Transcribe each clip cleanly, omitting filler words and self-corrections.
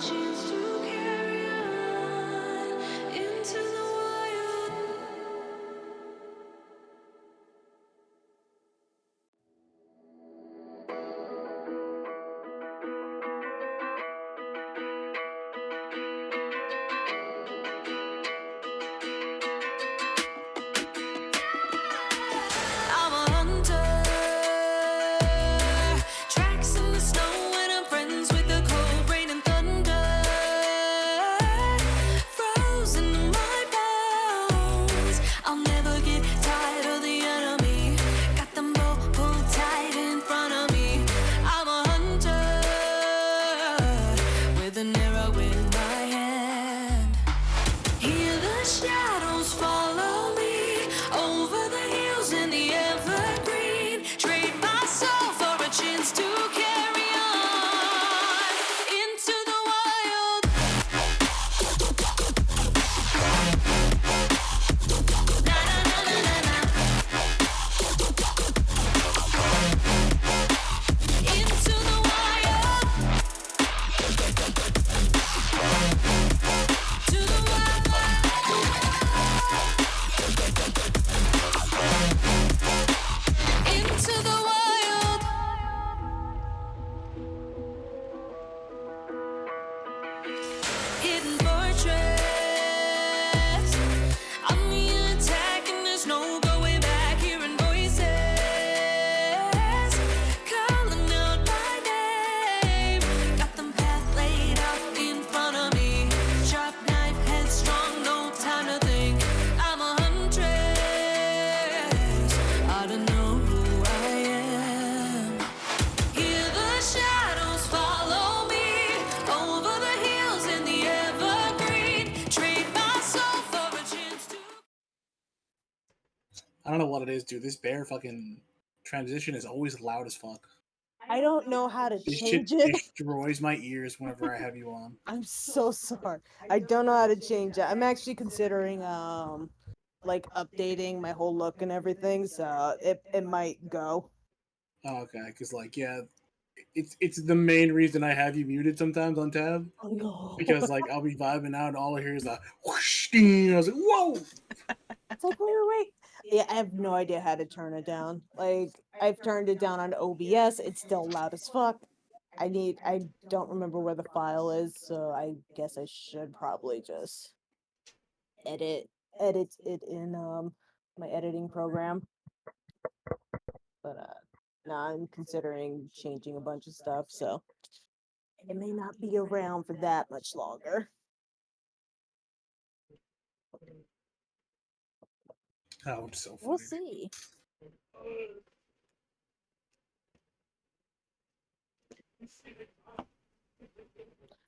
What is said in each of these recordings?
chance to carry on into the wild. I'm a hunter, tracks in the snow, and I'm friends with the cold rain and thunder. Frozen in my bones, I'll never get tired of the enemy. Got them both pulled tight in front of me. I'm a hunter with an arrow in my hand. Hear the shadows follow me over the hills and the evergreen. Trade my soul for a chance to carry on into the wild. Na na na na na na. Into the wild. To the wild. Into the wild. Hidden fortress. I'm the attack and there's no going back. Hearing voices calling out my name. Got them path laid out in front of me. Sharp knife, headstrong, no time to think. I'm a huntress. I don't know who I am. Hear the shadows follow me over the hills and the evergreen. Trade my soul for a chance to. I don't know what it is, dude. This bear fucking transition is always loud as fuck. I don't know how to This shit change it. destroys my ears whenever I have you on. I'm so sorry. I don't know how to change it. I'm actually considering like updating my whole look and everything, so it might go. Oh, okay, because like yeah, it's the main reason I have you muted sometimes on tab Oh no. because like I'll be vibing out and all I hear is a whoosh ding. I was like, whoa. It's like wait. Yeah, I have no idea how to turn it down. Like I've turned it down on OBS. It's still loud as fuck. I don't remember where the file is, so I guess I should probably just edit it in my editing program. But now I'm considering changing a bunch of stuff, so it may not be around for that much longer. Oh, it's so funny. We'll see.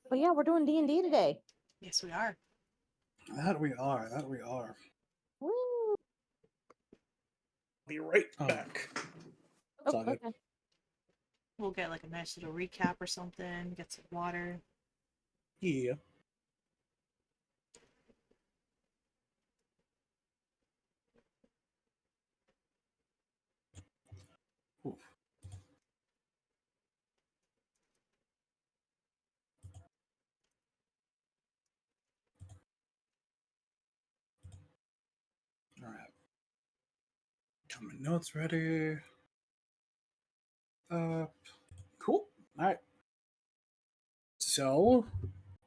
But yeah, we're doing D&D today. Yes, we are. That we are. Woo! Be right back. It's Oh, all good. okay. We'll get like a nice little recap or something. Get some water. Yeah. Oof. All right. Got my notes ready. Cool. All right. So,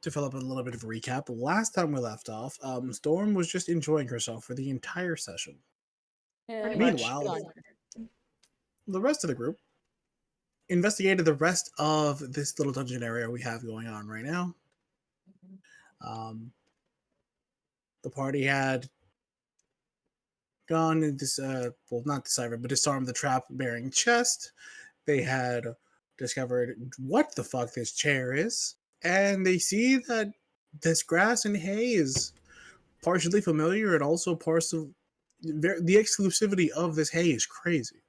to fill up a little bit of a recap, last time we left off, Storm was just enjoying herself for the entire session. Pretty Meanwhile, much. the rest of the group investigated the rest of this little dungeon area we have going on right now. The party had gone and not deciphered, but disarmed the trap-bearing chest. They had discovered what the fuck this chair is, and they see that this grass and hay is partially familiar and also partial. The exclusivity of this hay is crazy.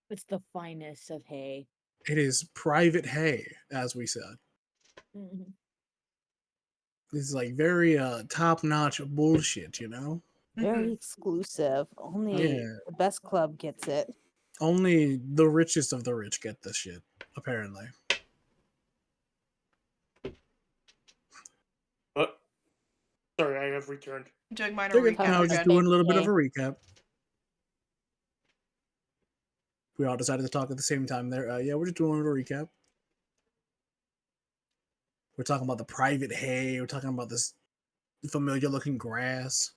It's the finest of hay. It is private hay, as we said. Mhm. This is like very top-notch bullshit, you know? Very exclusive. Only Yeah. the best club gets it. Only the richest of the rich get this shit, apparently. have returned. Doing minor They're good. recap No, again. just again. doing a little bit of a Okay. recap. We all decided to talk at the same time there. Yeah, we're just doing a little recap. We're talking about the private hay. We're talking about this familiar looking grass.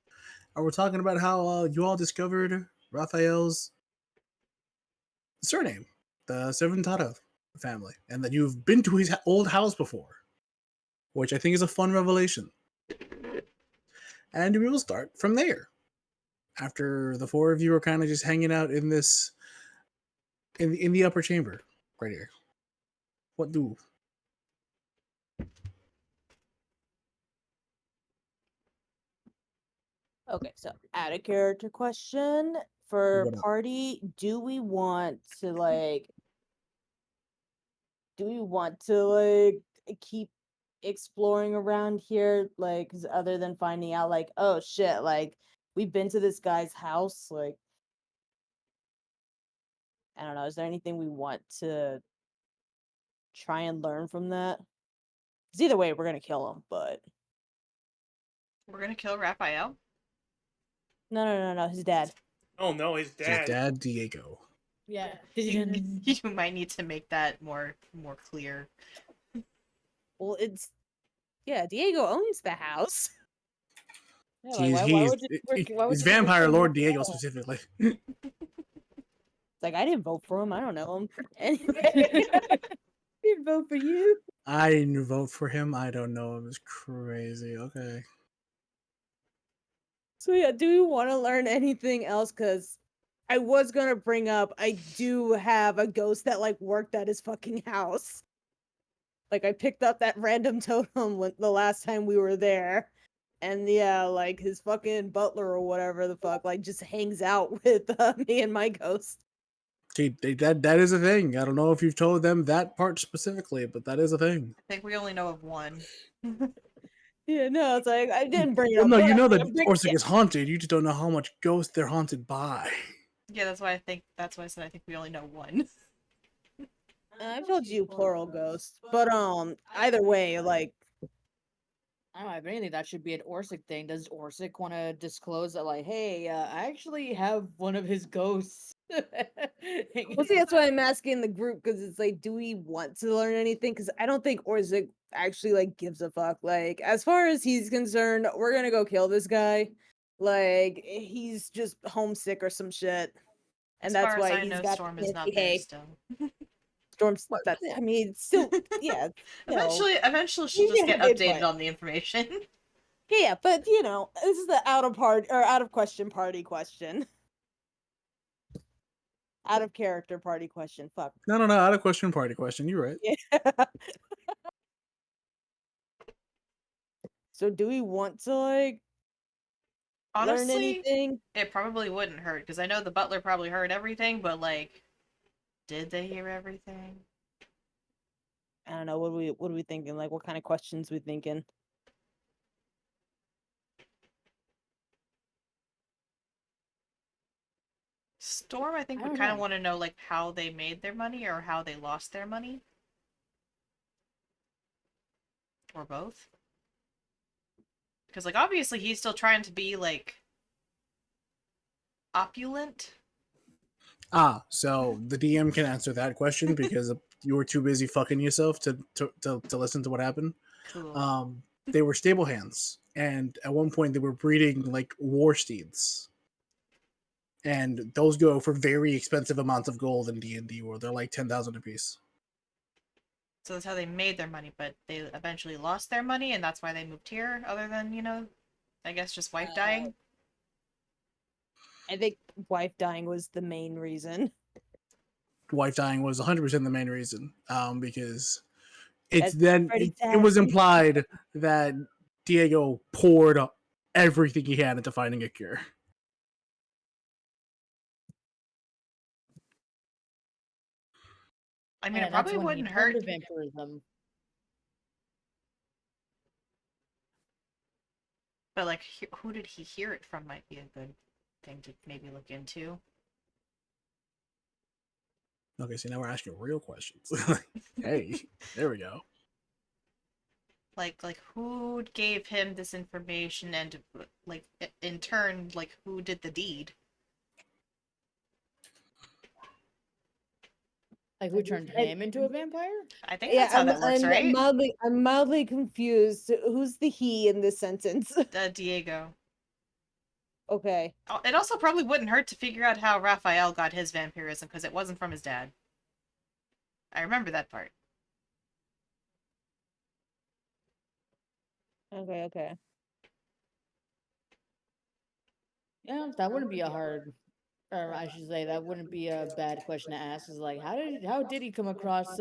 Or we're talking about how you all discovered Raphael's surname, the Servantata family, and that you've been to his old house before, which I think is a fun revelation. And we will start from there. After the four of you are kind of just hanging out in this, in the upper chamber, right here. What do? Okay, so add a character question for What up? party. Do we want to keep exploring around here? Like, 'cause other than finding out, like, oh shit, like we've been to this guy's house. Like, I don't know. Is there anything we want to try and learn from that? 'Cause either way, we're gonna kill him. But We're gonna kill Raphael. no, his dad. Oh no, his His dad. dad, Diego. Yeah. You might need to make that more clear. Well, it's yeah. Diego owns the house. Yeah, like, why would you? Why would He's you Vampire kill Lord Raphael? Diego specifically. It's like I didn't vote for him. I don't know him. Anyway, didn't vote for you. I didn't vote for him. I don't know. It was crazy. Okay. So yeah, do you want to learn anything else? Because I was gonna bring up, I do have a ghost that like worked at his fucking house. Like I picked up that random totem the last time we were there, and yeah, like his fucking butler or whatever the fuck, like just hangs out with me and my ghost. See, that is a thing. I don't know if you've told them that part specifically, but that is a thing. I think we only know of one. Yeah, no, it's like I didn't bring it Well, up. no, but you I'm know that gonna bring Orsic it. is haunted. You just don't know how much ghost they're haunted by. Yeah, that's why I said I think we only know one. I told you plural ghost, but either way, like I don't know. If anything, that should be an Orsic thing. Does Orsic want to disclose that, like, hey, I actually have one of his ghosts? well, see, that's why I'm asking the group because it's like, do we want to learn anything? Because I don't think Orzik actually like gives a fuck. Like, as far as he's concerned, we're gonna go kill this guy. Like, he's just homesick or some shit, and As that's far as why I he's know, got Storm the is fancy not there hay. still. Storm's that. I mean, still, yeah. Eventually she'll He's just gonna get have updated input. on the information. Yeah, but this is the out of question party question. Out of character party question. Fuck. No, out of question, party question. You're right. Yeah. So do we want to like learn Honestly, anything? it probably wouldn't hurt, because I know the butler probably heard everything, but like, did they hear everything? I don't know. What are we thinking? Like, what kind of questions we thinking? Storm, I think, I would don't kind of know. want to know like how they made their money or how they lost their money. Or both. Because like obviously he's still trying to be like opulent. So the DM can answer that question because you were too busy fucking yourself to listen to what happened. Cool. They were stable hands, and at one point they were breeding like war steeds, and those go for very expensive amounts of gold in D&D world. They're like 10,000 a piece. So that's how they made their money, but they eventually lost their money, and that's why they moved here, other than, I guess just wife dying. I think wife dying was the main reason. Wife dying was 100% the main reason, because it's That's then pretty it was sad. implied that Diego poured everything he had into finding a cure. I mean, Yeah, it that's probably when he wouldn't turned hurt. to vampirism. But like, who did he hear it from might be a good thing to maybe look into. Okay, so now we're asking real questions. Hey, there we go. Like who gave him this information, and like in turn, like who did the deed? Like who turned him into a vampire? I think Yeah, that's how that works, right? I'm mildly confused. Who's the he in this sentence? Diego. Okay. It also probably wouldn't hurt to figure out how Raphael got his vampirism, because it wasn't from his dad. I remember that part. Okay. Yeah, that wouldn't be a hard, or I should say that wouldn't be a bad question to ask. Is like, how did he come across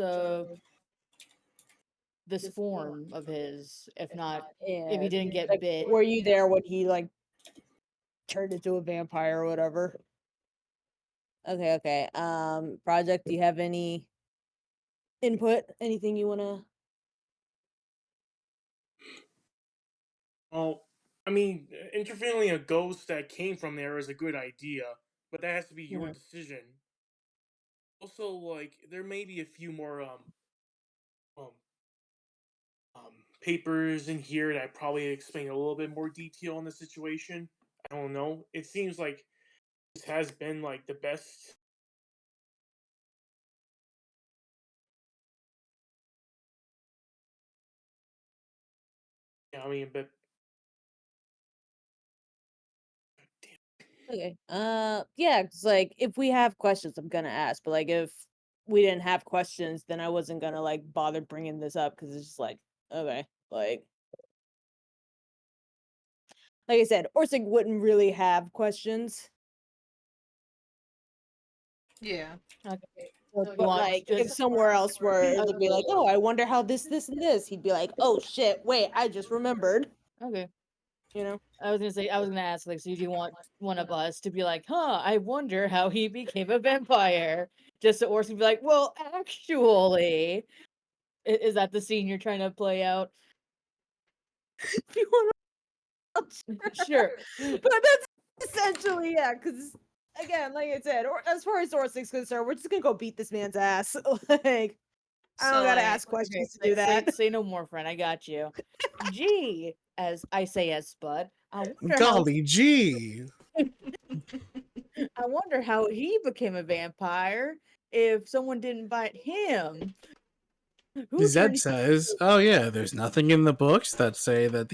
this form of his? If not, if he And didn't get like, bit. were you there when he like turned into a vampire or whatever? Okay. Project, do you have any input? Anything you wanna? Well, I mean, interviewing a ghost that came from there is a good idea, but that has to be your Mhm. decision. Also, like, there may be a few more um, papers in here that probably explain a little bit more detail on the situation. I don't know. It seems like this has been like the best. Yeah, I mean, but Okay. Yeah, 'cause like if we have questions, I'm gonna ask. But like if we didn't have questions, then I wasn't gonna like bother bringing this up because it's just like okay, like I said, Orsig wouldn't really have questions. Yeah. Okay. But So you want like if just somewhere else were to be like, okay. oh, I wonder how this, and this, he'd be like, oh shit, wait, I just remembered. Okay. You know? I was gonna ask, like, so do you want one of us to be like, huh, I wonder how he became a vampire? Just so Orson be like, well, actually, is that the scene you're trying to play out? If you want Sure. but that's essentially yeah, because again, like I said, or as far as Orsig's concerned, we're just gonna go beat this man's ass. Like I don't So gotta like, ask Okay, questions to do that. say no more, friend. I got you. Gee, as I say as Spud, Golly gee. I wonder how he became a vampire if someone didn't bite him. Who Zeb turned says, "Oh yeah, there's nothing in the books that say that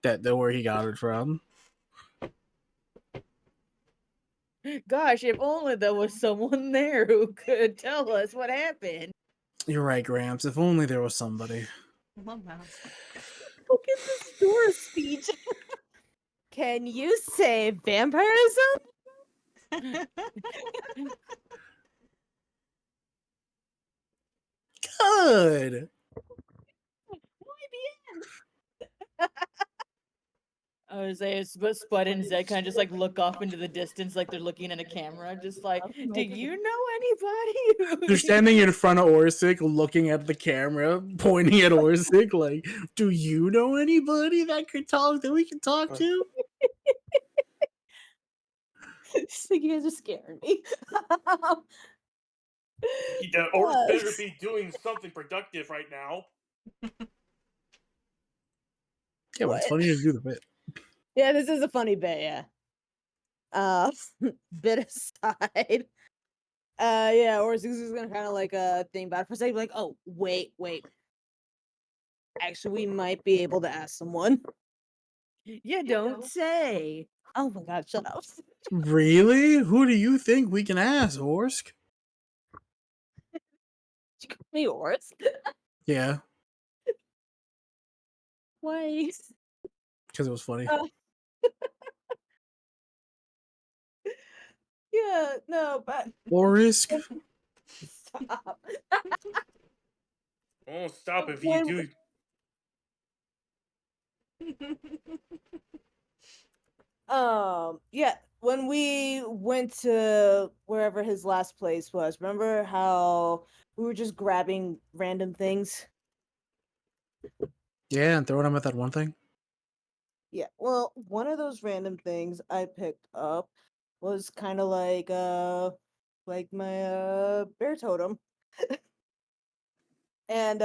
that where he got it from." Gosh, if only there was someone there who could tell us what happened. You're right, Gramps. If only there was somebody. love mouse. Look at this door speech. Can you say vampirism? Good. I was say Spud and Zed kind of just like look off into the distance like they're looking at a camera, just like, do you know anybody? They're standing in front of Orsic, looking at the camera, pointing at Orsic, like, "Do you know anybody that could talk that we can talk to?" You guys are scaring me. the Oris better be doing something productive right now. Yeah, but it's funny to do the bit. Yeah, this is a funny bit, yeah. Bit aside. Yeah, Orsig is gonna kind of like think about it for a second, like, oh, wait. Actually, we might be able to ask someone. You don't say. Oh my god, shut up. Really? Who do you think we can ask, Orsk? You call me Ors? Yeah, Why? because it was funny. Uh, yeah, no, but Orisk? stop. I won't stop if you When do. yeah, when we went to wherever his last place was, remember how we were just grabbing random things? Yeah, and throwing him at that one thing. Yeah, well, one of those random things I picked up was kind of like my bear totem. And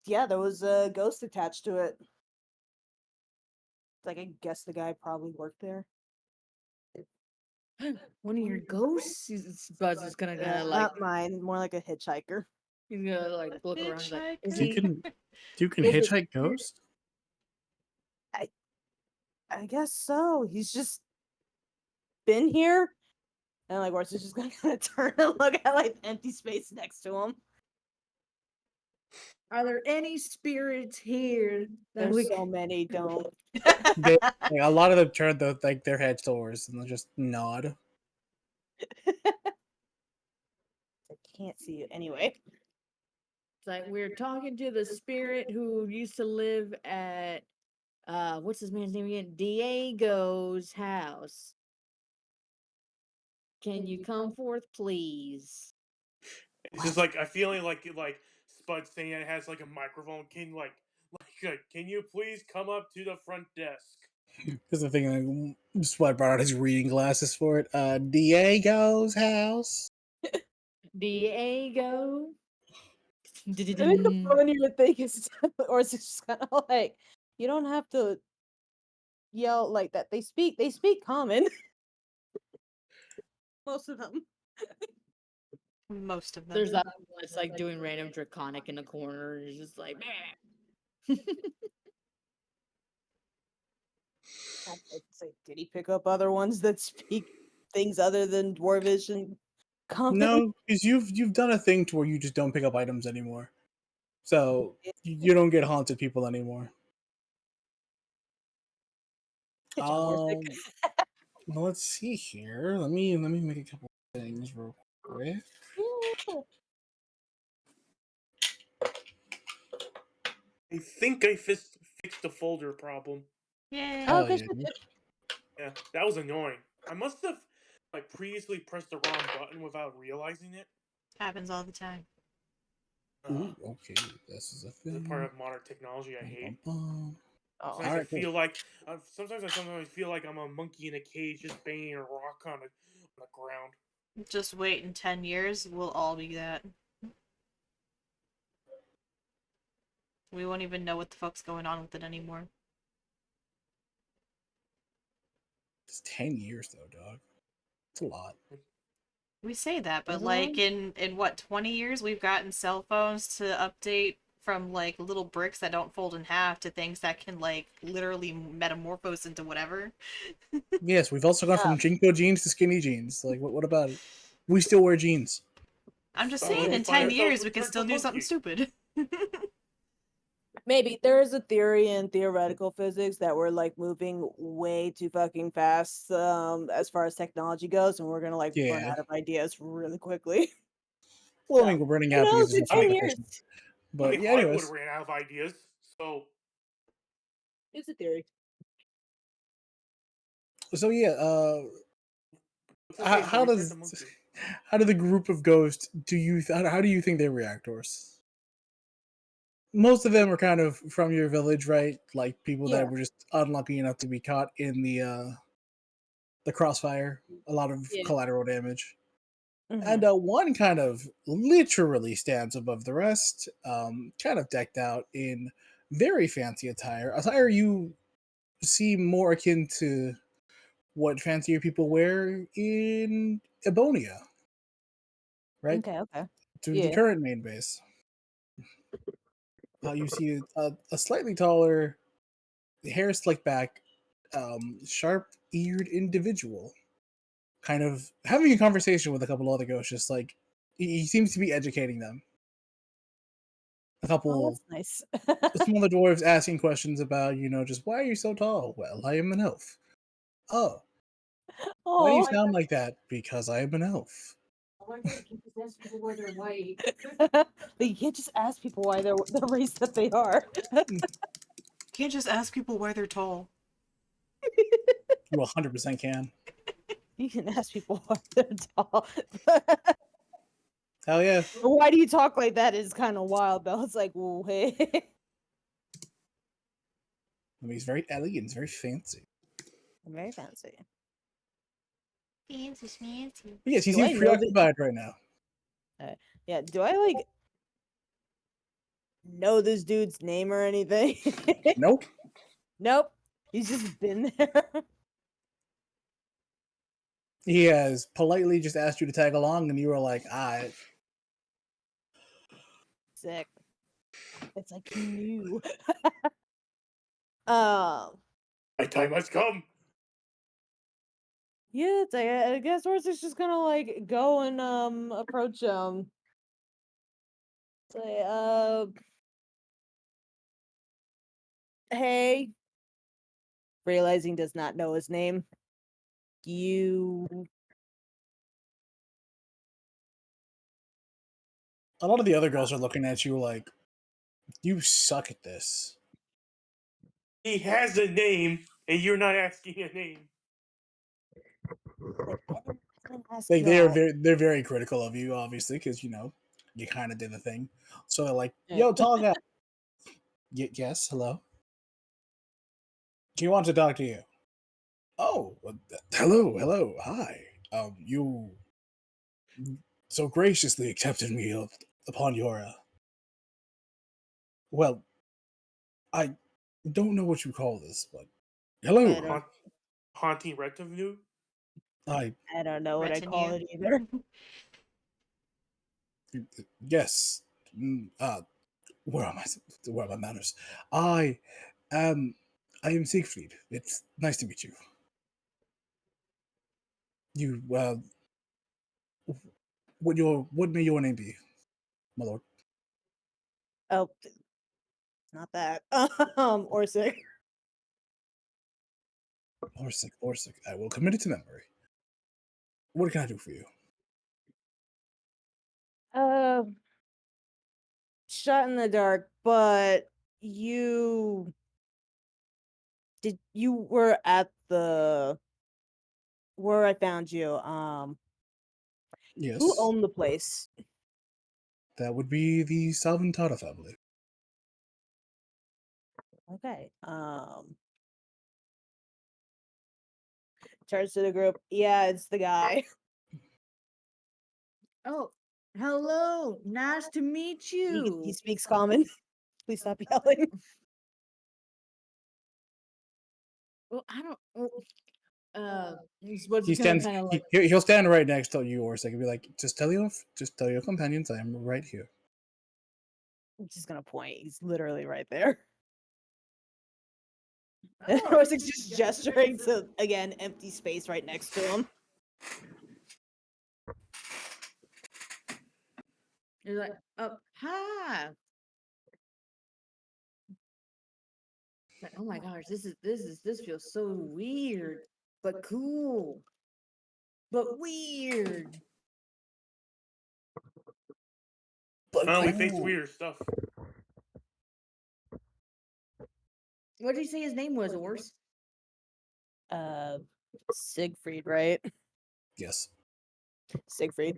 yeah, there was a ghost attached to it. Like, I guess the guy probably worked there. One of your ghosts? Buzz is gonna Yeah, like not mine. More like a hitchhiker. he's gonna like look around. He's like, is Hitchhiker. he? You can Is it hitchhike weird? ghost. I guess so. He's just been here, and like, Royce is just gonna kind of turn and look at like the empty space next to him. Are there any spirits here that we There's so many. Don't. They, like, a lot of them turn their heads towards and they'll just nod. I can't see you anyway. It's like we're talking to the spirit who used to live at what's his man's name again? Diego's house. Can you come forth, please? It's just like I feeling like Spud saying it has like a microphone. Can you please come up to the front desk? Because the thing, like, Spud brought out his reading glasses for it. Diego's house. Diego. I think the funnier thing is, or it's just kind of like, you don't have to yell like that. They speak common. Most of them. Most of them. There's that one that's like doing random draconic in the corner. It's just like, meh. I'd say, did he pick up other ones that speak things other than Dwarvish and common? No, because you've done a thing to where you just don't pick up items anymore, so you don't get haunted people anymore. Good job, Orphic. Well, let's see here. Let me make a couple of things real quick. Yeah. I think I fixed the folder problem. Yay. Oh, Hell good yeah. shit. Yeah, that was annoying. I must have like previously pressed the wrong button without realizing it. Happens all the time. Ooh, okay, this is a This thing. is part of modern technology I hate. Bum, Oh, Sometimes Alright, I feel like sometimes I feel like I'm a monkey in a cage just banging a rock on the ground. Just wait, in 10 years, we'll all be that. We won't even know what the fuck's going on with it anymore. It's 10 years though, dog. It's a lot. We say that, but Is it like long? in what, 20 years we've gotten cell phones to update from like little bricks that don't fold in half to things that can like literally metamorphose into whatever. Yes, we've also gone from Jinko jeans to skinny jeans. Like, what about it? We still wear jeans. I'm just Well, saying, we in find 10 ourselves years we can returned still to do something monkey. stupid. maybe there is a theory in theoretical physics that we're like moving way too fucking fast as far as technology goes, and we're gonna like run Yeah. out of ideas really quickly. Well, I So, mean, we're running who out because knows there's in no 10 years? competition. I But mean, yeah, Hollywood anyways. ran out of ideas, so It's a theory. So yeah, it's okay. how Return does to monkey. how do the group of ghosts how do you think they react to us? Most of them are kind of from your village, right? Like people Yeah. that were just unlucky enough to be caught in the crossfire. A lot of Yeah. collateral damage. Mhm. And one kind of literally stands above the rest, kind of decked out in very fancy attire you see more akin to what fancier people wear in Ebonia, right? Okay. To the Yeah. current main base. You see a slightly taller, hair slicked back, sharp eared individual, kind of having a conversation with a couple other ghosts, just like he seems to be educating them. A Oh, couple that's nice. smaller dwarves asking questions about, just why are you so tall? Well, I am an elf. Oh, why do you Oh, sound like that? Because I am an elf. Why do you keep ask people why they're white? but you can't just ask people why they're the race that they are. Can't just ask people why they're tall. You 100% can. You can ask people why they're tall. Hell yeah. Why do you talk like that is kind of wild though. It's like, well, hey. I mean, he's very elegant, he's very fancy. Very fancy. Fancy schmancy. But yes, he Do I seems know that? preoccupied right now. Yeah. Do I like? know this dude's name or anything. Nope. Nope. He's just been there. He has politely just asked you to tag along, and you were like, "I." Sick. It's like he knew. Um. My time has come. Yeah, it's like, I guess Orsi's just gonna like go and approach him. Say, hey. Realizing does not know his name. You A lot of the other girls are looking at you like, "You suck at this." He has a name, and you're not asking a name. didn't ask Like they are y'all. they're very critical of you, obviously, because you kind of did the thing. So they're like, Yeah. "Yo, tall guy." Yes, hello. He wants to talk to you. Oh, hello, hi. You so graciously accepted me upon your. Well, I don't know what you call this, but hello. I don't, Haunt, haunting retinue. I I don't know what I call Retinue. it either. yes. Where are my where are my manners? I am I am Siegfried. It's nice to meet you. You what may your name be, my lord? Oh, not that. Orsic. Orsic. I will commit it to memory. What can I do for you? Uh, shot in the dark, but you you were at the where I found you. Who Yes, owned the place? that would be the Salvantara family. Okay. Turns to the group. Yeah, it's the guy. Oh, hello. Nice to meet He you. speaks common. Please stop yelling. Well, I don't. What's He gonna stands. kind of like. He'll stand right next to you, Orsic, and be like, just tell your companions I am right here." I'm just gonna point. He's literally right there. And Oh, Orsic's just gesturing to again empty space right next to him. you're like, oh, hi. Like, oh my gosh, this feels so weird, but cool, but weird. But Oh, we faced cool. weird stuff. What did you say his name was, Ors? Uh, Siegfried, right? Yes. Siegfried.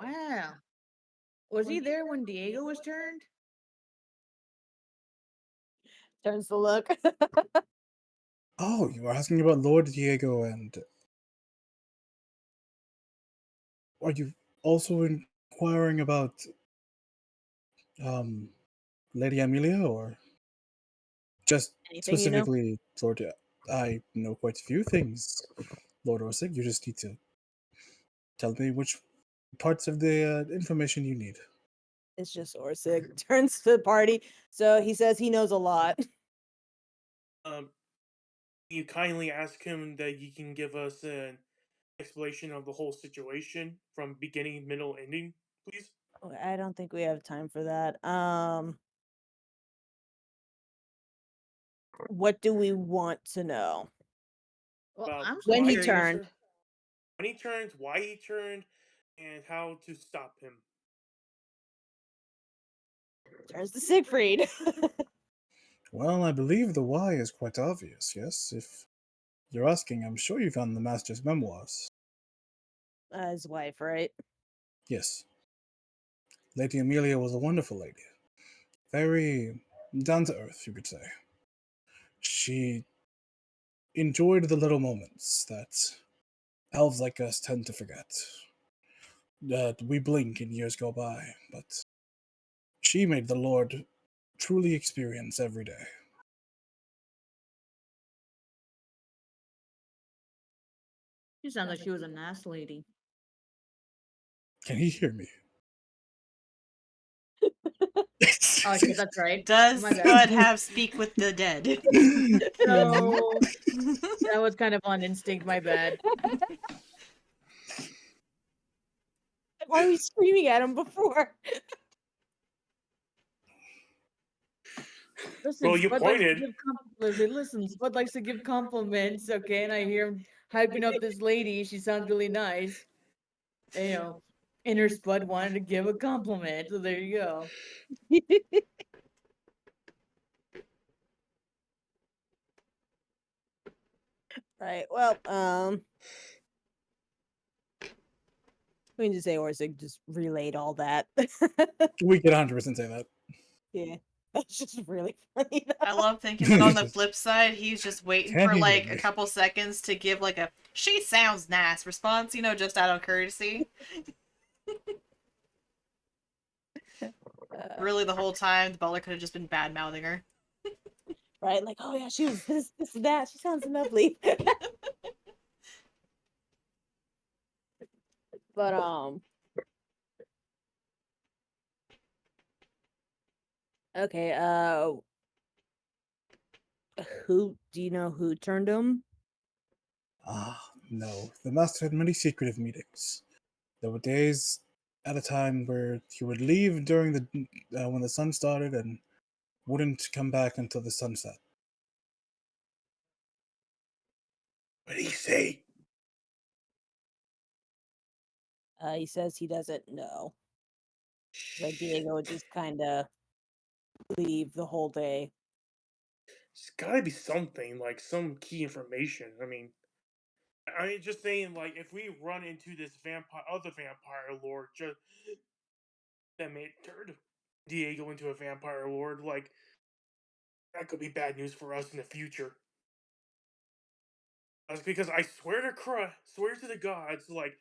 Wow. Was he there when Diego was turned? Turns to look. Oh, you were asking about Lord Diego, and are you also inquiring about um Lady Amelia, or just Anything you know? specifically Lord? I know quite a few things, Lord Orsic. You just need to tell me which parts of the information you need. It's just Orsic. Turns to the party. So he says he knows a lot. Um, you kindly ask him that he can give us an explanation of the whole situation from beginning, middle, ending, please. I don't think we have time for that. What do we want to know? Well, About I'm When why he curious. turned. when he turned, why he turned, and how to stop him. Turns to Siegfried. Well, I believe the why is quite obvious. Yes, if you're asking, I'm sure you found the master's memoirs. His wife, right? Yes, Lady Amelia was a wonderful lady, very down to earth, you could say. She enjoyed the little moments that elves like us tend to forget. that we blink and years go by, but she made the Lord truly experience every day. She sounds like she was a nice lady. Can he hear me? Oh shit, that's right. Does My bad. Spud have speak with the dead? No, that was kind of on instinct. My bad. Why were you screaming at him before? Listen, Well, you Spud likes to pointed. give listen, Spud likes to give compliments, okay? And I hear him hyping up this lady. She sounds really nice. And, inner Spud wanted to give a compliment. So there you go. Right. Well, we can just say Orsic just relayed all that. We could 100% say that. Yeah. That's just really funny. I love thinking that on the flip side, he's just waiting Can for he hear like a me? couple seconds to give like a "she sounds nice" response, just out of courtesy. Really, the whole time the butler could have just been bad mouthing her. Right? Like, oh yeah, she was this, and that. She sounds lovely. But okay, who do you know who turned him? No. The master had many secretive meetings. There were days at a time where he would leave during the when the sun started and wouldn't come back until the sunset. What did he say? He says he doesn't know. That Diego would just kind of leave the whole day. There's gotta be something, like some key information. I mean, just saying, like, if we run into this other vampire lord, just that may turn Diego into a vampire lord, like, that could be bad news for us in the future. That's because I swear to the gods, like,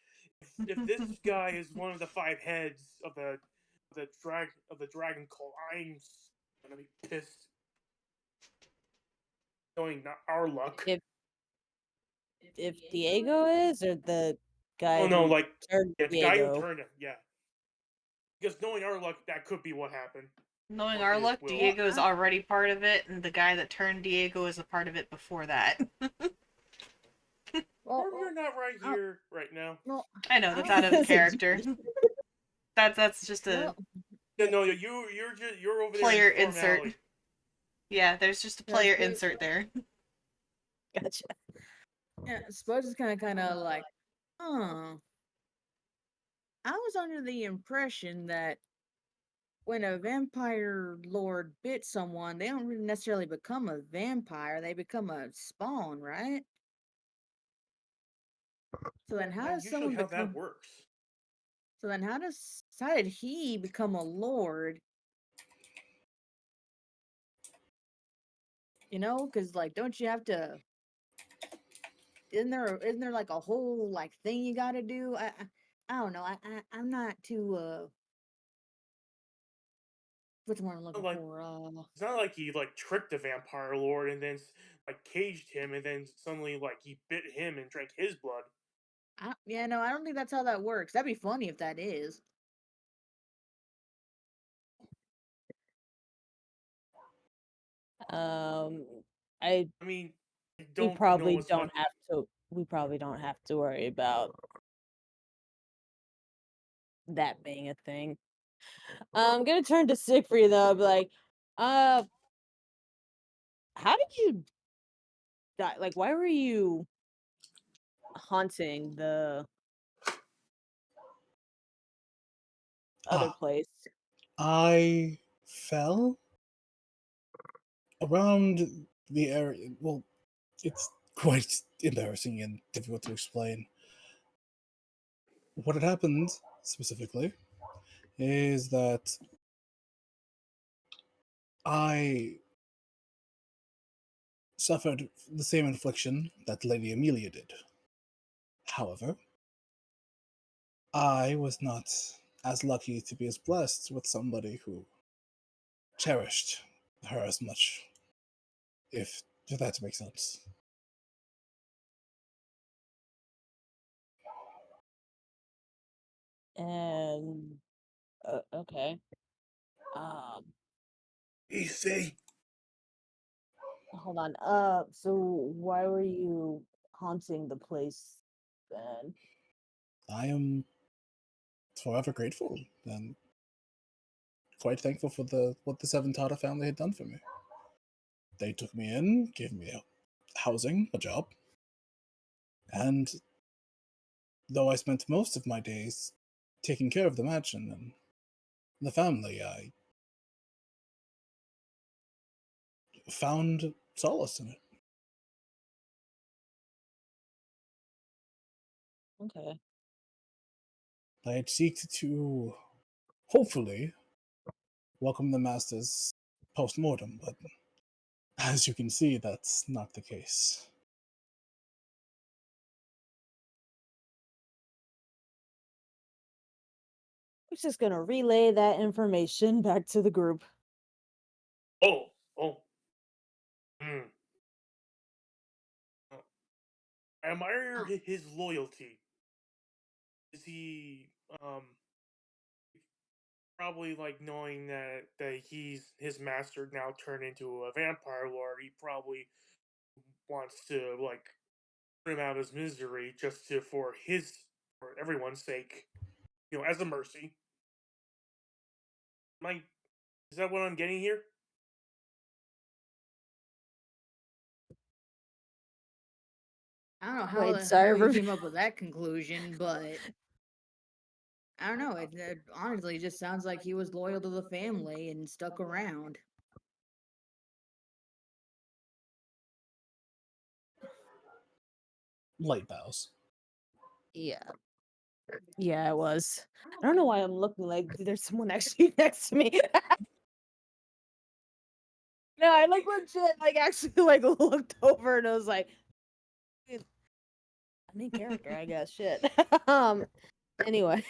if this guy is one of the five heads of the dragon cult, I'm gonna be pissed. Knowing not our luck. If Diego is, or the guy Oh no, who like, turned yeah, the guy who Diego. turned him, yeah. Because knowing our luck, that could be what happened. Knowing Or our his luck, will. Diego is already part of it, and the guy that turned Diego is a part of it before that. Well, We're not right here, right now. well, I know that's out of character. That's just a well, Yeah, no, you're over there player in Storm insert. Alley. Yeah, there's just a Yeah, player see- insert there. Gotcha. yeah, Spud is kind of like, huh. I was under the impression that when a vampire lord bit someone, they don't really necessarily become a vampire, they become a spawn, right? So then how That's does usually someone how that become works. so then how did he become a lord? Because like don't you have to isn't there like a whole like thing you gotta do? I don't know. I'm not too what's the word I'm looking Like, for? it's not like he like tricked the vampire lord and then like caged him and then suddenly like he bit him and drank his blood. Yeah, no, I don't think that's how that works. That'd be funny if that is. I I mean, I we don't know probably as much. don't have to. We probably don't have to worry about that being a thing. I'm gonna turn to Siegfried though. I'll be like, uh, how did you die? Like, why were you haunting the other Ah, place? I fell around the area. Well, it's quite embarrassing and difficult to explain. What had happened specifically is that I suffered the same infliction that Lady Amelia did. However, I was not as lucky to be as blessed with somebody who cherished her as much, if that makes sense. And okay. Um, Easy. hold on. So why were you haunting the place then? I am forever grateful and quite thankful for the what the Seven Tata family had done for me. They took me in, gave me housing, a job, and though I spent most of my days taking care of the mansion and the family, I found solace in it. Okay. I'd seek to hopefully welcome the masters post mortem, but as you can see, that's not the case. I'm just gonna relay that information back to the group. Oh, oh. Hmm. Oh. I admire his loyalty. Is he probably like knowing that he's his master now turned into a vampire lord? He probably wants to like put him out of his misery just to for everyone's sake, as a mercy. Am I Is that what I'm getting here? I don't know how Wait, the sorry. hell you came up with that conclusion, but I don't know. It honestly just sounds like he was loyal to the family and stuck around. Light bows. Yeah. Yeah, I was. I don't know why I'm looking like there's someone actually next to me. No, I like legit like actually like looked over and I was like, "Dude, I'm in character, I guess. Shit. Anyway,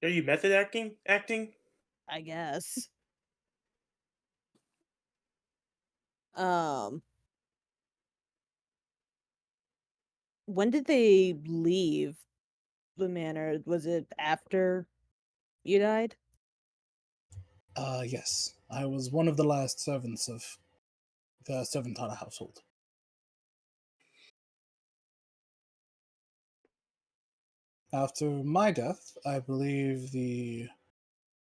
Are you method acting? Acting? I guess. Um, when did they leave the manor? Was it after you died? Yes, I was one of the last servants of the Servantana household. After my death, I believe the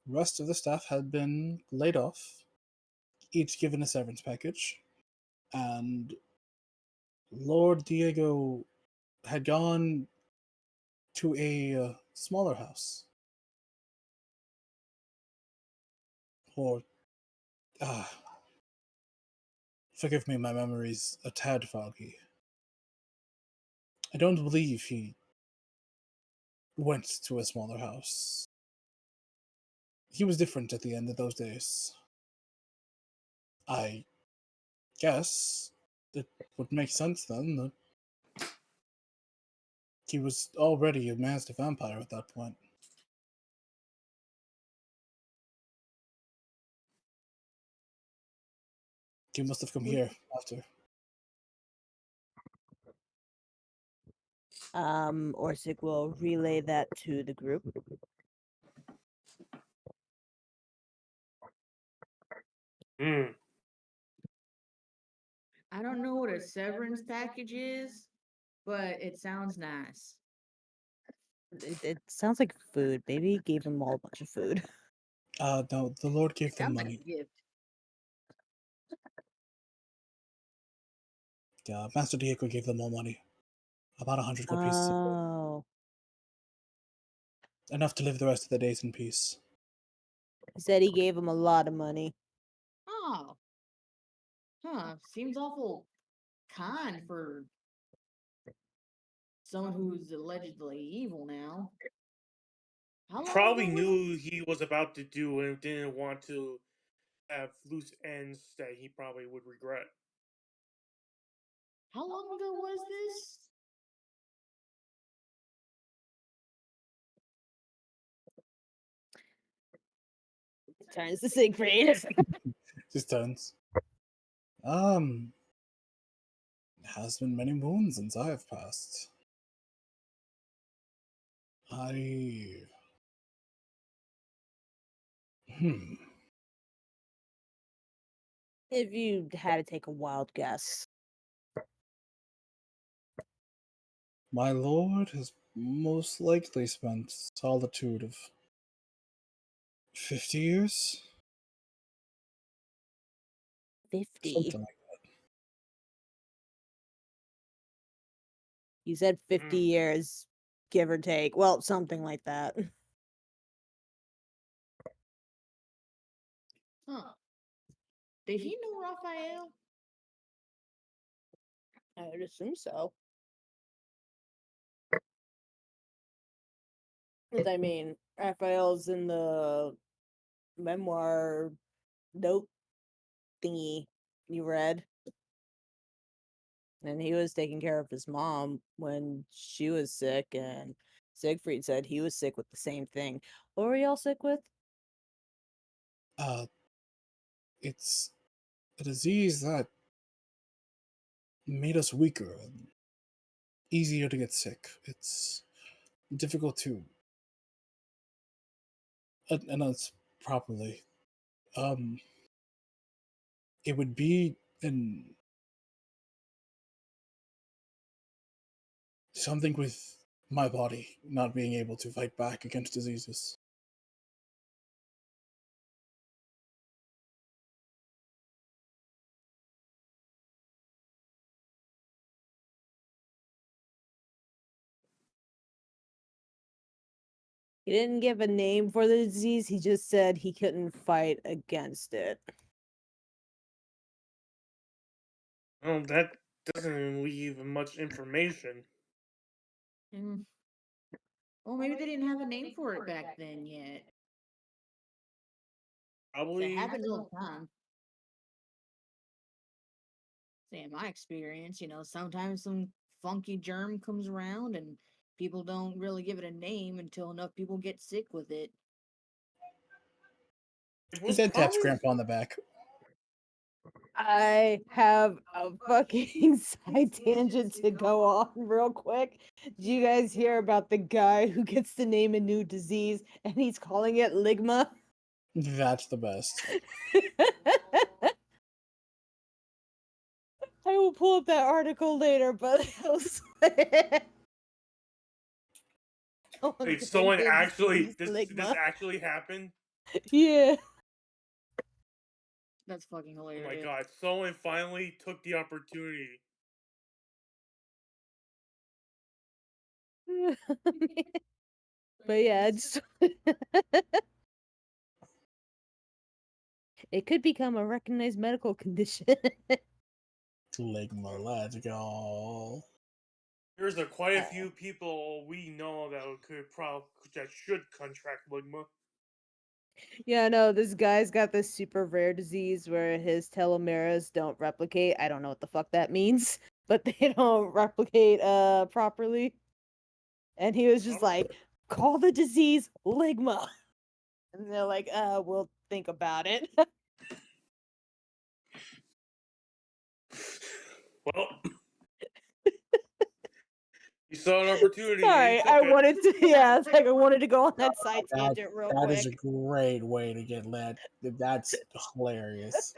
rest of the staff had been laid off, each given a severance package, and Lord Diego had gone to a smaller house. Or, ah, forgive me, my memory's a tad foggy. I don't believe he went to a smaller house. He was different at the end of those days. I guess it would make sense then that he was already a master vampire at that point. He must have come here after. Orsic will relay that to the group. Hmm. I don't know what a severance package is, but it sounds nice. It sounds like food. Maybe he gave them all a bunch of food. No, the Lord It gave them sounds like a money. gift. Master Diego gave them all money. About 100 gold pieces of gold. Oh, Enough to live the rest of their days in peace. he said he gave him a lot of money. Oh, huh. Seems awful kind for someone who's allegedly evil now. How long Probably ago was it? knew he was about to do and didn't want to have loose ends that he probably would regret. How long ago was this? turns to Siegfried. Just turns. It has been many moons since I have passed. Hmm. If you had to take a wild guess. My lord has most likely spent solitude of 50 years? 50. Something like You said 50 years, give or take. Well, something like that. Huh. Did he know Raphael? I would assume so. 'Cause, I mean, Raphael's in the memoir note thingy you read. And he was taking care of his mom when she was sick, and Siegfried said he was sick with the same thing. What were y'all sick with? that. It's a disease that made us weaker and easier to get sick. It's difficult to announce properly. Um, it would be in something with my body not being able to fight back against diseases. He didn't give a name for the disease, he just said he couldn't fight against it. Well, that doesn't leave much information. Mm. Well, maybe they didn't have a name for it back then yet. It Probably. happens all the time. Say, in my experience, sometimes some funky germ comes around and people don't really give it a name until enough people get sick with it. It His was dad taps probably. Grandpa on the back. I have a fucking side tangent to go on real quick. Did you guys hear about the guy who gets to name a new disease and he's calling it ligma? That's the best. I will pull up that article later, but it was Wait, someone actually. This ligma. actually happened. Yeah. That's fucking Oh my hilarious. god! Someone finally took the opportunity. But yeah, it could become a recognized medical condition. Ligma, let's go. There's quite a few people we know that should contract ligma. Yeah, no, this guy's got this super rare disease where his telomeres don't replicate. I don't know what the fuck that means, but they don't replicate properly. And he was just like, call the disease ligma. And they're like, we'll think about it. Well, he saw an opportunity and he Sorry, took I it. wanted to yeah, it's like I wanted to go on that side tangent real That is a quick. great way to get led. That's hilarious.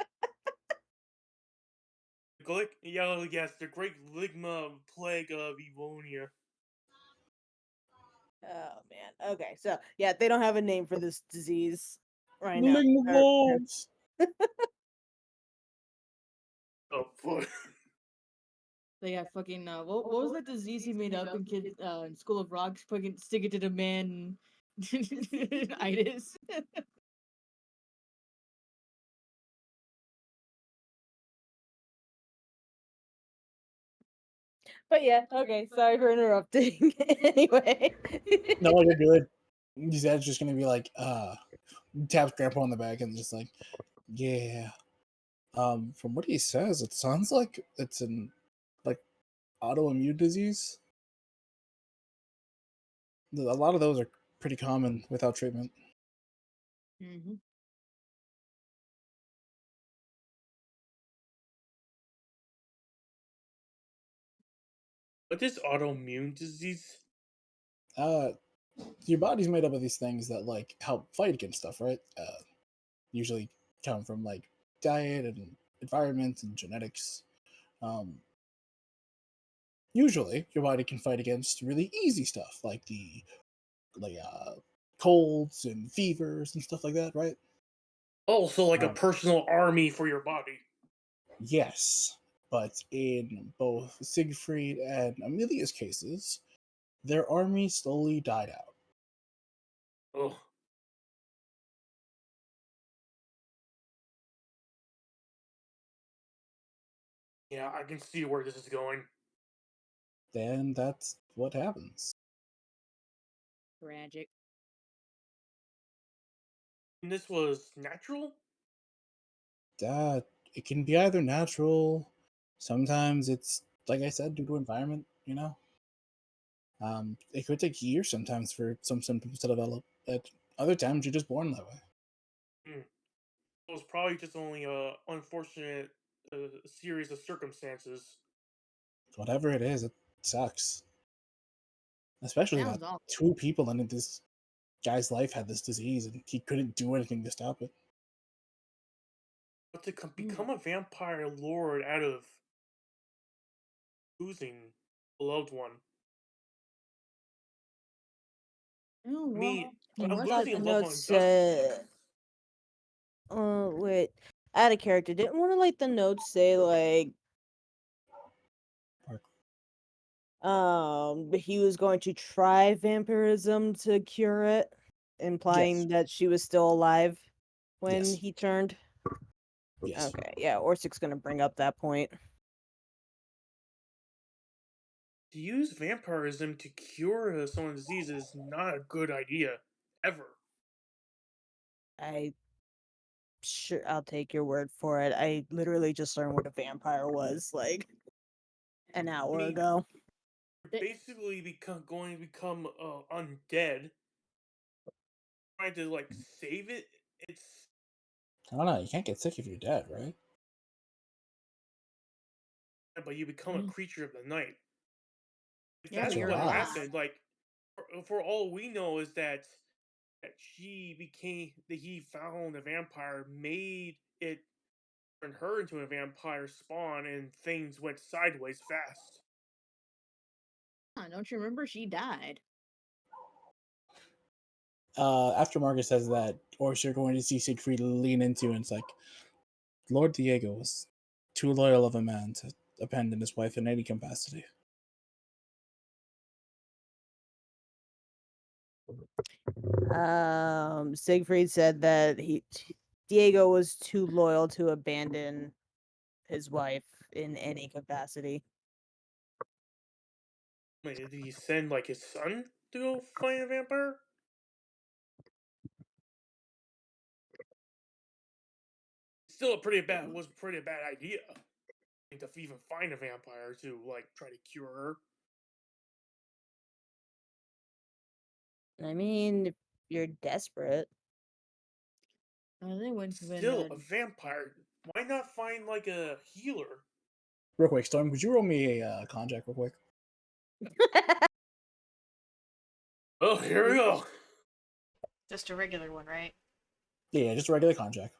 Yes, the great ligma plague of Evonia. Oh man. Okay, so yeah, they don't have a name for this disease right now. Ligma balls. Oh, fuck. They got fucking what was that disease he made up in kid in School of Rock? Fucking stick it to the man itis. But yeah, okay, sorry for interrupting. Anyway. No, you're good. His dad's just gonna be like, taps Grandpa on the back and just like, yeah. From what he says, it sounds like it's an like autoimmune disease. A lot of those are pretty common without treatment. Mm-hmm. What is autoimmune disease? Uh, your body's made up of these things that like help fight against stuff, right? Usually come from like diet and environment and genetics. Um, Usually, your body can fight against really easy stuff like colds and fevers and stuff like that, right? Oh, so like a Um, personal army for your body. yes, but in both Siegfried and Amelia's cases, their army slowly died out. Oh, yeah, I can see where this is going. Then that's what happens. Tragic. And this was natural? That it can be either natural, sometimes it's like I said, due to environment, it could take years sometimes for some symptoms to develop. At other times, you're just born that way. Hmm. It was probably just only a unfortunate series of circumstances. Whatever it is, it sucks. Especially that Sounds awful. two people in this guy's life had this disease and he couldn't do anything to stop it. But to become a vampire lord out of losing a loved one. Oh, I well, mean, He I must thought losing have a the loved notes one does suck. said. Wait. Out of character. Didn't one of like the notes say like he was going to try vampirism to cure it, implying Yes. that she was still alive when Yes. he turned? Yes. Okay, yeah, Orsick's gonna bring up that point. To use vampirism to cure someone's disease is not a good idea. Ever. I'll take your word for it. I literally just learned what a vampire was like an I hour mean, ago. you're basically going to become undead. Trying to, like, save it. It's. I don't know. You can't get sick if you're dead, right? But you become a creature of the night. If Yeah, but that's You're you're what alive. alive. happened, like, for all we know is that he found a vampire, made it turn her into a vampire spawn, and things went sideways fast. Don't you remember she died? After Marcus says that, Orcs are going to see Siegfried lean into, and it's like, Lord Diego was too loyal of a man to abandon his wife in any capacity. Siegfried said that Diego was too loyal to abandon his wife in any capacity. Wait, did he send, like, his son to go find a vampire? Still a pretty bad idea. To even find a vampire to, like, try to cure her. I mean, if you're desperate. They wouldn't have been. Still, a vampire. Why not find, like, a healer? Real quick, Storm, could you roll me a con check real quick? Oh, here we go. Just a regular one, right? Yeah, just a regular con check.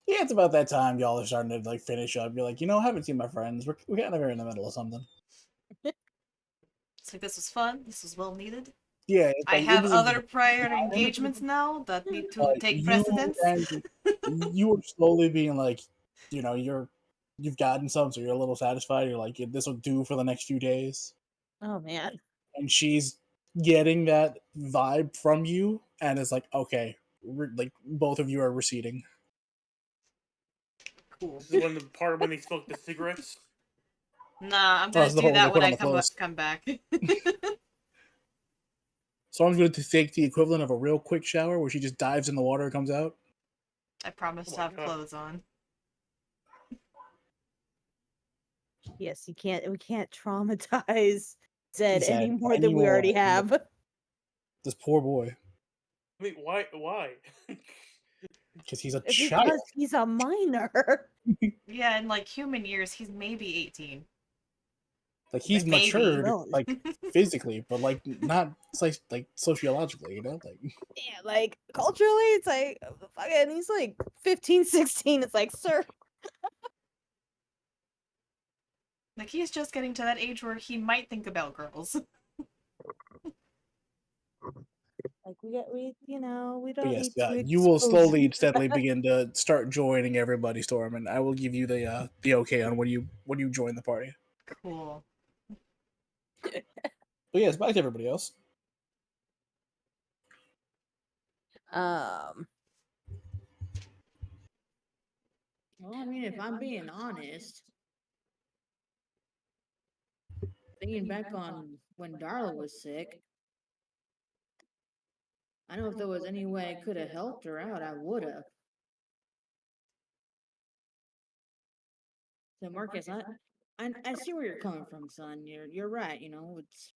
Yeah, it's about that time y'all are starting to like finish up. You're like, I haven't seen my friends. We're kind of in the middle of something. It's like this was fun. This was well needed. Yeah, it's I like it have was a other prior engagements now that need to take you precedence. and you were slowly being like, you've gotten some, so you're a little satisfied. You're like, yeah, this will do for the next few days. Oh man. And she's getting that vibe from you, and it's like, okay, like both of you are receding. Cool. This is when the part when they smoke the cigarettes. Nah, I'm Oh, gonna it's the do whole they that when put on I the clothes. come back. So I'm going to take the equivalent of a real quick shower where she just dives in the water and comes out. I promise Oh to my have God. clothes on. Yes, we can't traumatize Zed Zed any more than we anymore. already have. This poor boy. I mean, why? Because he's a Because child. he's a minor. Yeah, in like human years, he's maybe 18. Like he's Maybe. matured, Well, like physically, but like not like sociologically, you know? Like yeah, like culturally, it's like fucking. He's like 15, 16. It's like, sir, Like he's just getting to that age where he might think about girls. like we but don't yes, need to you will expose slowly you. and steadily begin to start joining everybody, Storm, and I will give you the okay on when you join the party. Cool. But yes, back to everybody else. Um, Well, I mean, if I'm being honest, thinking back on when Darla was sick, I know if there was any way I could have helped her out, I would have. So Marcus, I see where you're coming from, son. You're right. It's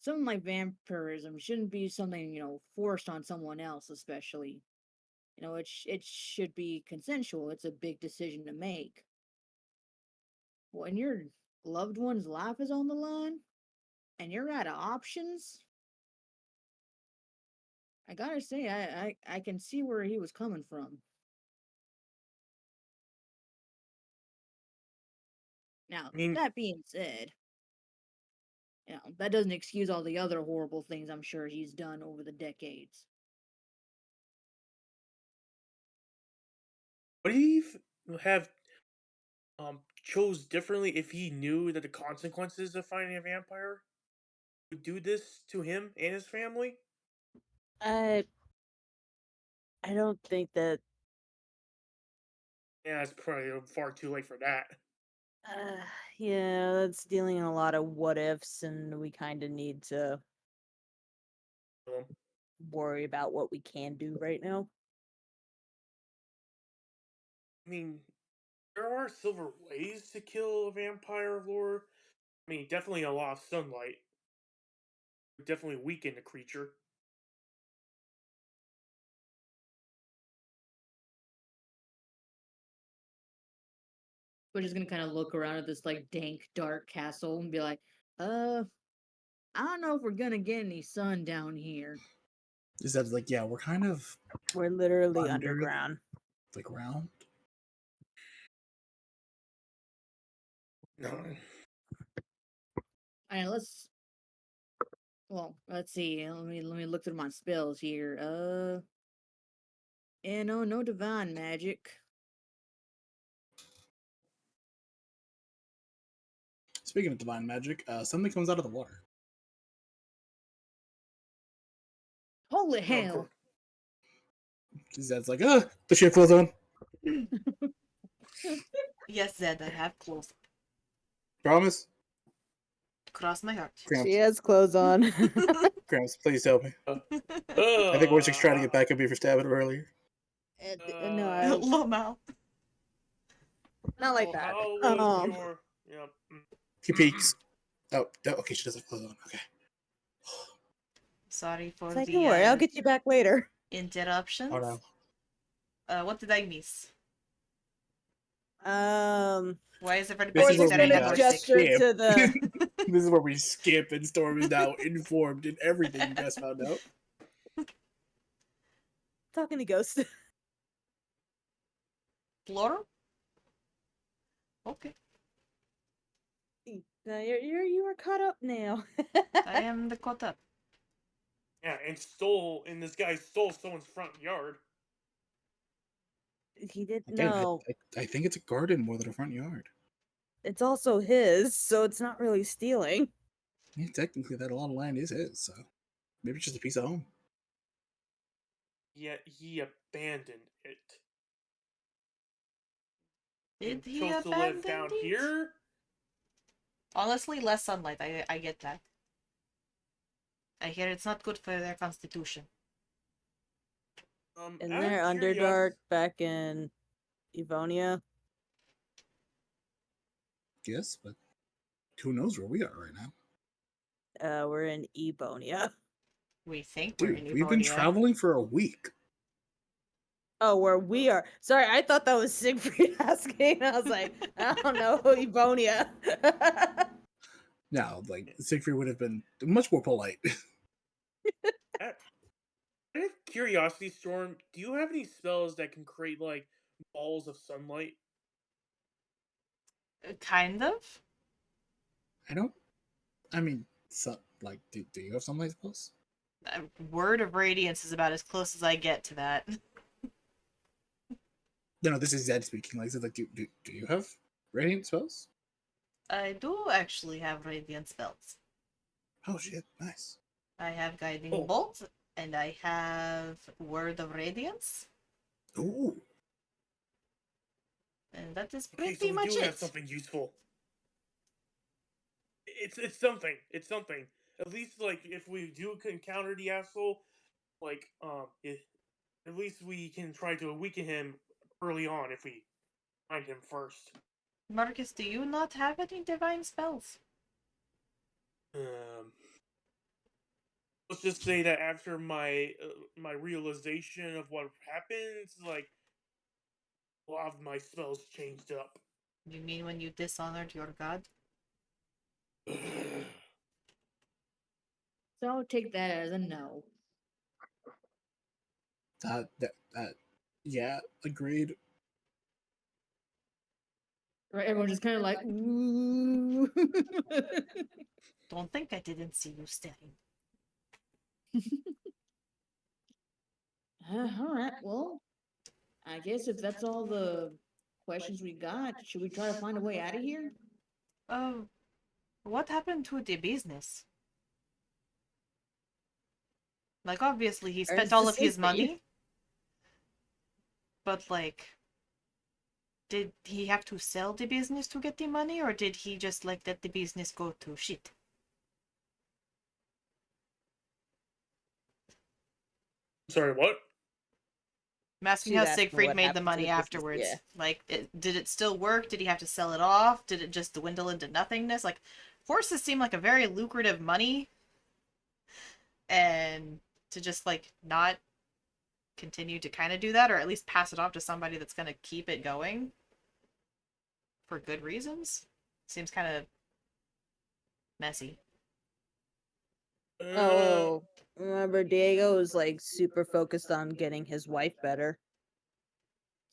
something like vampirism shouldn't be something forced on someone else, especially. It should be consensual. It's a big decision to make. When your loved one's life is on the line and you're out of options, I gotta say, I can see where he was coming from. Now, I mean, that being said, that doesn't excuse all the other horrible things I'm sure he's done over the decades. would he have chose differently if he knew that the consequences of finding a vampire would do this to him and his family? I don't think that. Yeah, it's probably far too late for that. Uh, yeah, that's dealing in a lot of what ifs, and we kind of need to Um, worry about what we can do right now. I mean, there are silver ways to kill a vampire, lore. I mean, definitely a lot of sunlight would definitely weaken the creature. We're just gonna kind of look around at this like dank, dark castle and be like, I don't know if we're gonna get any sun down here. Is that like we're kind of We're literally under underground. the ground. No, Alright, let's see. Let me look through my spells here. Yeah, no divine magic. Speaking of divine magic, something comes out of the water. Holy no, hell! Zed's like, does she have clothes on? Yes, Zed, I have clothes. Promise? Cross my heart. Cramps. She has clothes on. Cramps, please tell me. I think we're just trying to get back at me for stabbing her earlier. No, Lomao. not like well, that. how was your? Yeah. He peeks. Oh, okay, she does have clothes on. Okay. Sorry for It's like, the don't worry, I'll get you back later. interruptions. Oh no. What did I miss? Why is This everybody is where staring we at Horsick? gesture skip. to the. This is where we skip, and Storm is now informed in everything you guys found out. Talking to Ghost. Floral? Okay. You are caught up now. I am the caught up. Yeah, and this guy stole someone's front yard. He didn't Again, know. I think it's a garden more than a front yard. It's also his, so it's not really stealing. Yeah, technically, that lot of land is his, so maybe it's just a piece of home. Yet he abandoned it. Did And he chose to live abandon down it? here. Honestly, less sunlight. I get that. I hear it's not good for their constitution. And Out they're of Underdark back in Evonia. Yes, but who knows where we are right now? We're in Ebonia. We think we're in Dude, we've been Evonia. traveling for a week. Oh, where we are. Sorry, I thought that was Siegfried asking. I was like, I don't know, Evonia. Now, like Siegfried would have been much more polite. Out of curiosity, Storm, do you have any spells that can create like balls of sunlight? Kind of. I don't. I mean, so, like, do you have some light spells? Word of Radiance is about as close as I get to that. No, this is Zed speaking. Like, so, like, do you have radiant spells? I do actually have Radiant spells. Oh shit, nice. I have Guiding Oh, Bolt, and I have Word of Radiance, Ooh, and that is okay, so pretty we much do have it. something useful. It's something. It's something. At least like if we do encounter the asshole, like at least we can try to weaken him early on if we find him first. Marcus, do you not have any divine spells? Um, let's just say that after my realization of what happens, like a lot of my spells changed up. You mean when you dishonored your god? So I'll take that as a no. that, yeah, agreed. Right? Everyone just kind of like, ooh. Don't think I didn't see you staring. All right. Well, I guess if that's all the questions we got, should we try to find a way out of here? Oh, what happened to the business? Like, obviously, he spent It's all the of his Siegfried. money, but, like, did he have to sell the business to get the money, or did he just, like, let the business go to shit? Sorry, what? I'm asking She's how asking Siegfried what made the happened to money the business. Yeah. afterwards. Like, did it still work? Did he have to sell it off? Did it just dwindle into nothingness? Like, horses seem like a very lucrative money, and to just, like, not continue to kind of do that, or at least pass it off to somebody that's going to keep it going for good reasons, seems kind of messy. Uh, Oh, remember Diego was like super focused on getting his wife better.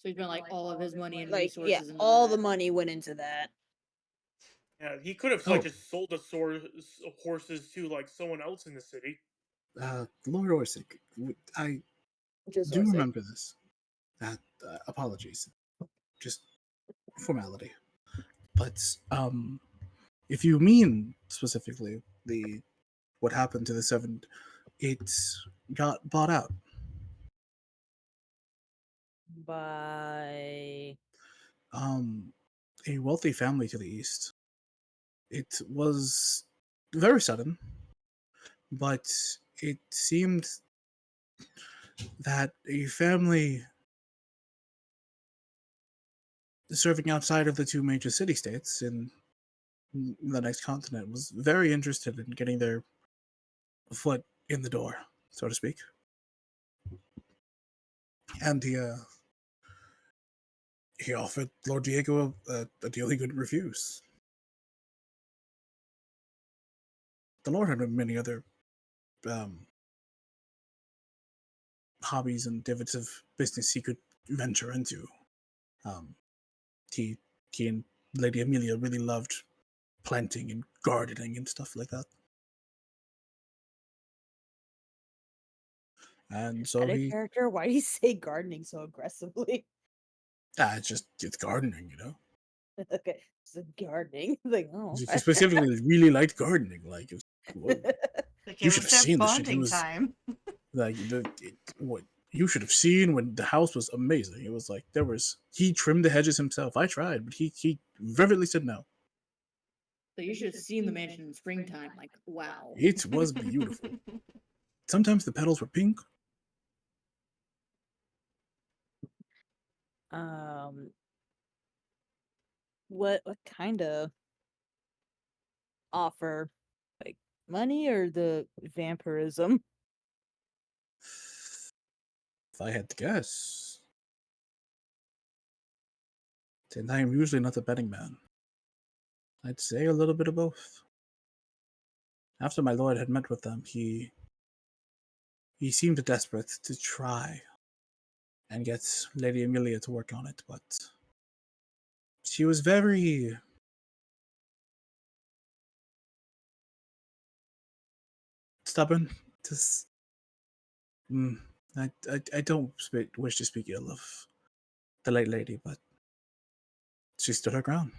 So he spent like all of his money and Like, yeah, resources into all the that. money went into that. yeah, he could have like Oh, just sold the horses to like someone else in the city. Lord Orsic, I Just do Orsic. remember this. Apologies, just formality. But if you mean specifically the what happened to the seven, it got bought out. By Um, a wealthy family to the east. It was very sudden, but it seemed that a family serving outside of the two major city states in the next continent was very interested in getting their foot in the door, so to speak. And he offered Lord Diego a deal he couldn't refuse. The Lord had many other um, hobbies and divots of business he could venture into. Um, he, he and Lady Amelia really loved planting and gardening and stuff like that. And so out of he, character, why do you say gardening so aggressively? it's gardening, you know. Okay, so gardening. Like, oh, He okay. specifically really liked gardening. Like, it was, whoa, Like, you it should was have their seen the shit. He bonding was time. like what you should have seen when the house was amazing. It was like he trimmed the hedges himself. I tried, but he vividly said no. So you should have seen the mansion in springtime. Like, wow. It was beautiful. Sometimes the petals were pink. um, what kind of offer? Like money or the vampirism? If I had to guess, Since I am usually not a betting man, I'd say a little bit of both. After my lord had met with them, he seemed desperate to try and get Lady Amelia to work on it, but she was very stubborn. Just, I don't wish to speak ill of the late lady, but she stood her ground.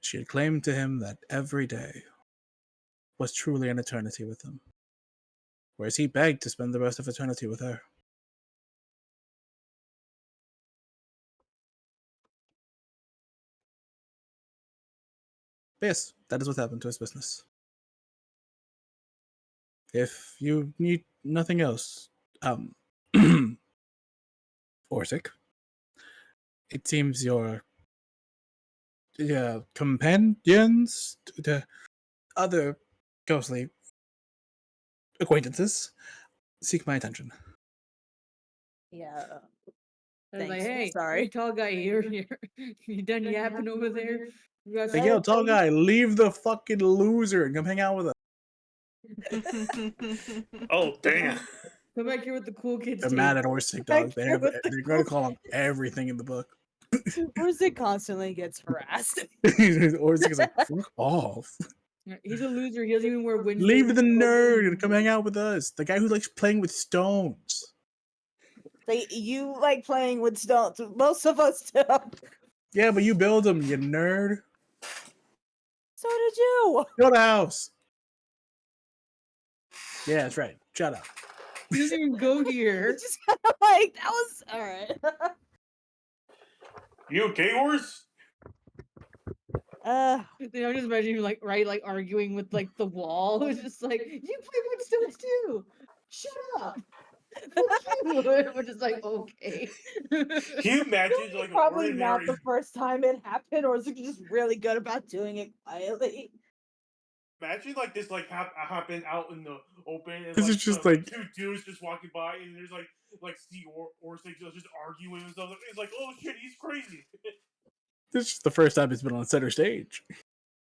She had claimed to him that every day was truly an eternity with him, whereas he begged to spend the rest of eternity with her. But yes, that is what happened to his business. If you need nothing else, Orsic, it seems your companions, the other ghostly acquaintances, seek my attention. Yeah. I was like, Thanks. hey, Sorry. hey, tall guy, you done yapping over there? You got Like, yo, tall guy, leave the fucking loser and come hang out with us. Oh damn! Come back here with the cool kids They're too. mad at Orsic, dog. They're With the going to call him everything in the book. Orsic constantly gets harassed. Orsic is like, fuck off. He's a loser. He doesn't even wear Wednesday. Leave the nerd and come hang out with us. The guy who likes playing with stones. You like playing with stones. Most of us do. Yeah, but you build them, you nerd. So did you. Build a house. Yeah, that's right. Shut up. He doesn't even go here. Just kind of like that was all right. You okay, Ors? I'm just imagining like arguing with like the wall. It's just like you play with stones too. Shut up. We're just like okay. Can you imagine like an Probably not ordinary? the first time it happened, or is it just really good about doing it quietly? Imagine like this like happen out in the open and This like, is just like like- two dudes just walking by and there's like Steve Orsic just arguing and stuff. It's like, oh shit, he's crazy. This is the first time it's been on center stage.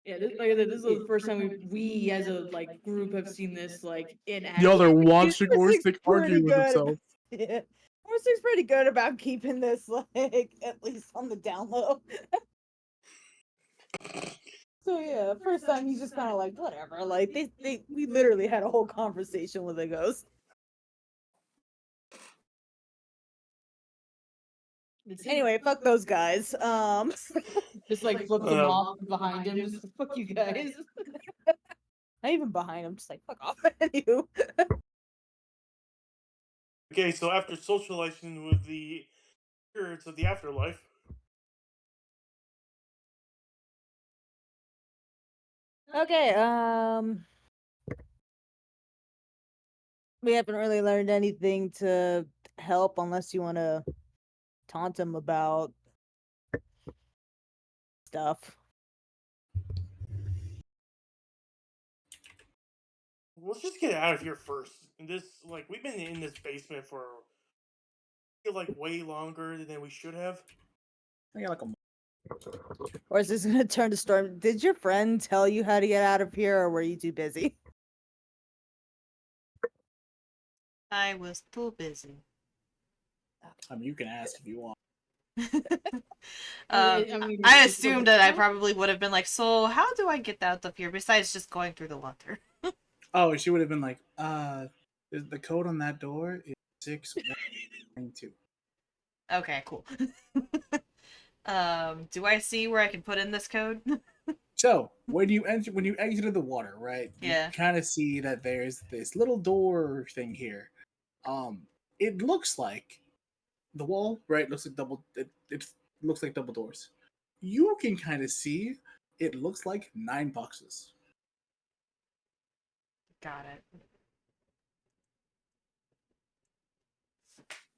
Yeah, like I said, this is the first time we as a like group have seen this like in action. Y'all are watching Orsic's Orsic argue with himself. Yeah. Orsic's pretty good about keeping this like at least on the down low. So yeah, first time he's just kind of like whatever. Like we literally had a whole conversation with a ghost. Anyway, fuck those guys. Just like flips them off behind him. Just like, fuck you guys. Not even behind him, just like fuck off. Anywho. Okay, so after socializing with the spirits of the afterlife, Okay, we haven't really learned anything to help unless you want to taunt him about stuff. let's just get out of here first. And this, like, we've been in this basement for I feel like way longer than we should have. I got like a Or is this gonna turn to storm? Did your friend tell you how to get out of here, or were you too busy? I was too busy. I mean, you can ask if you want. I assumed that I probably would have been like, so how do I get out of here besides just going through the water? Oh, she would have been like, the code on that door is 6192. Okay, cool. Do I see where I can put in this code? So when you exited the water, right? Yeah. You kind of see that there's this little door thing here. It looks like the wall, right? Looks like it looks like double doors. You can kind of see it looks like 9 boxes. Got it.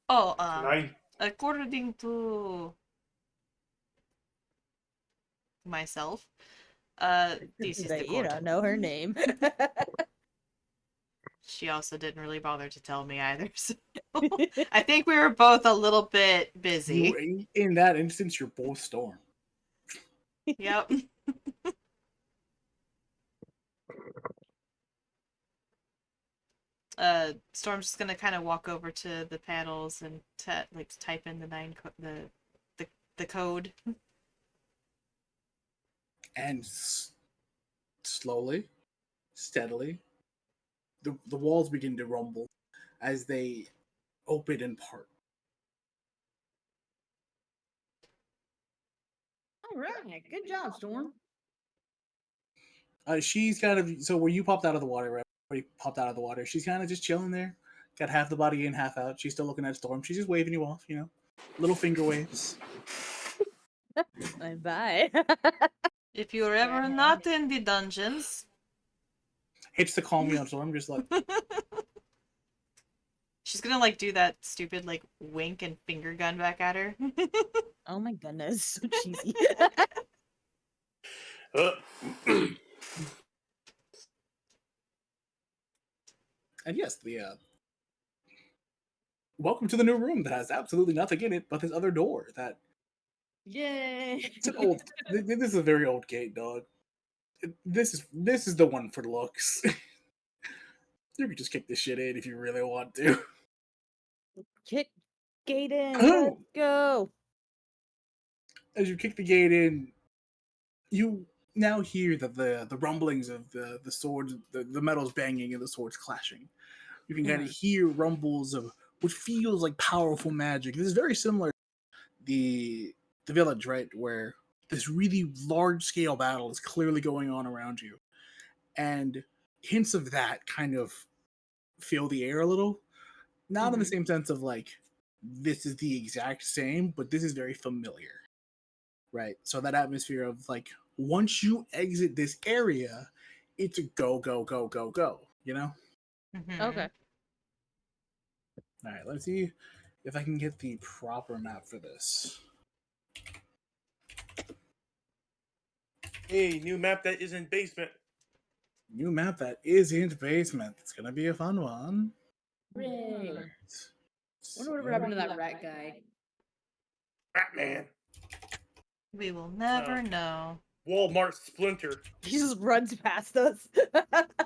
Oh, Nine. according to myself, this is the You code. don't know her name. She also didn't really bother to tell me either. So I think we were both a little bit busy. In that instance, you're both Storm. Yep. Storm's just gonna kind of walk over to the panels and like type in the code. And slowly, steadily, the walls begin to rumble as they open in part. All right, good job, Storm. She's kind of so where you popped out of the water, right? Where you popped out of the water, she's kind of just chilling there. Got half the body in, half out. She's still looking at Storm. She's just waving you off, little finger waves. Bye. If you're ever not in the dungeons, Hits the call me on Storm, just like she's gonna like do that stupid like wink and finger gun back at her. Oh my goodness, so cheesy. and yes, the welcome to the new room that has absolutely nothing in it but this other door that Yay! it's an old this is a very old gate, dog. This is the one for looks. You can just kick this shit in if you really want to. Kick gate in. Oh! Let's go. As you kick the gate in, you now hear that the rumblings of the swords, the metals banging and the swords clashing. You can kind of hear rumbles of what feels like powerful magic. This is very similar to the village, right, where this really large scale battle is clearly going on around you, and hints of that kind of fill the air a little. Not in the same sense of like this is the exact same, but this is very familiar, right? So that atmosphere of like once you exit this area, it's a go go go go go. Mhm. Okay. All right, let's see if I can get the proper map for this. Hey, new map that isn't basement. New map that is in basement. It's gonna be a fun one. Hooray. Right. Wonder whatever happened to that rat guy. Batman. We will never know. Walmart Splinter. He just runs past us.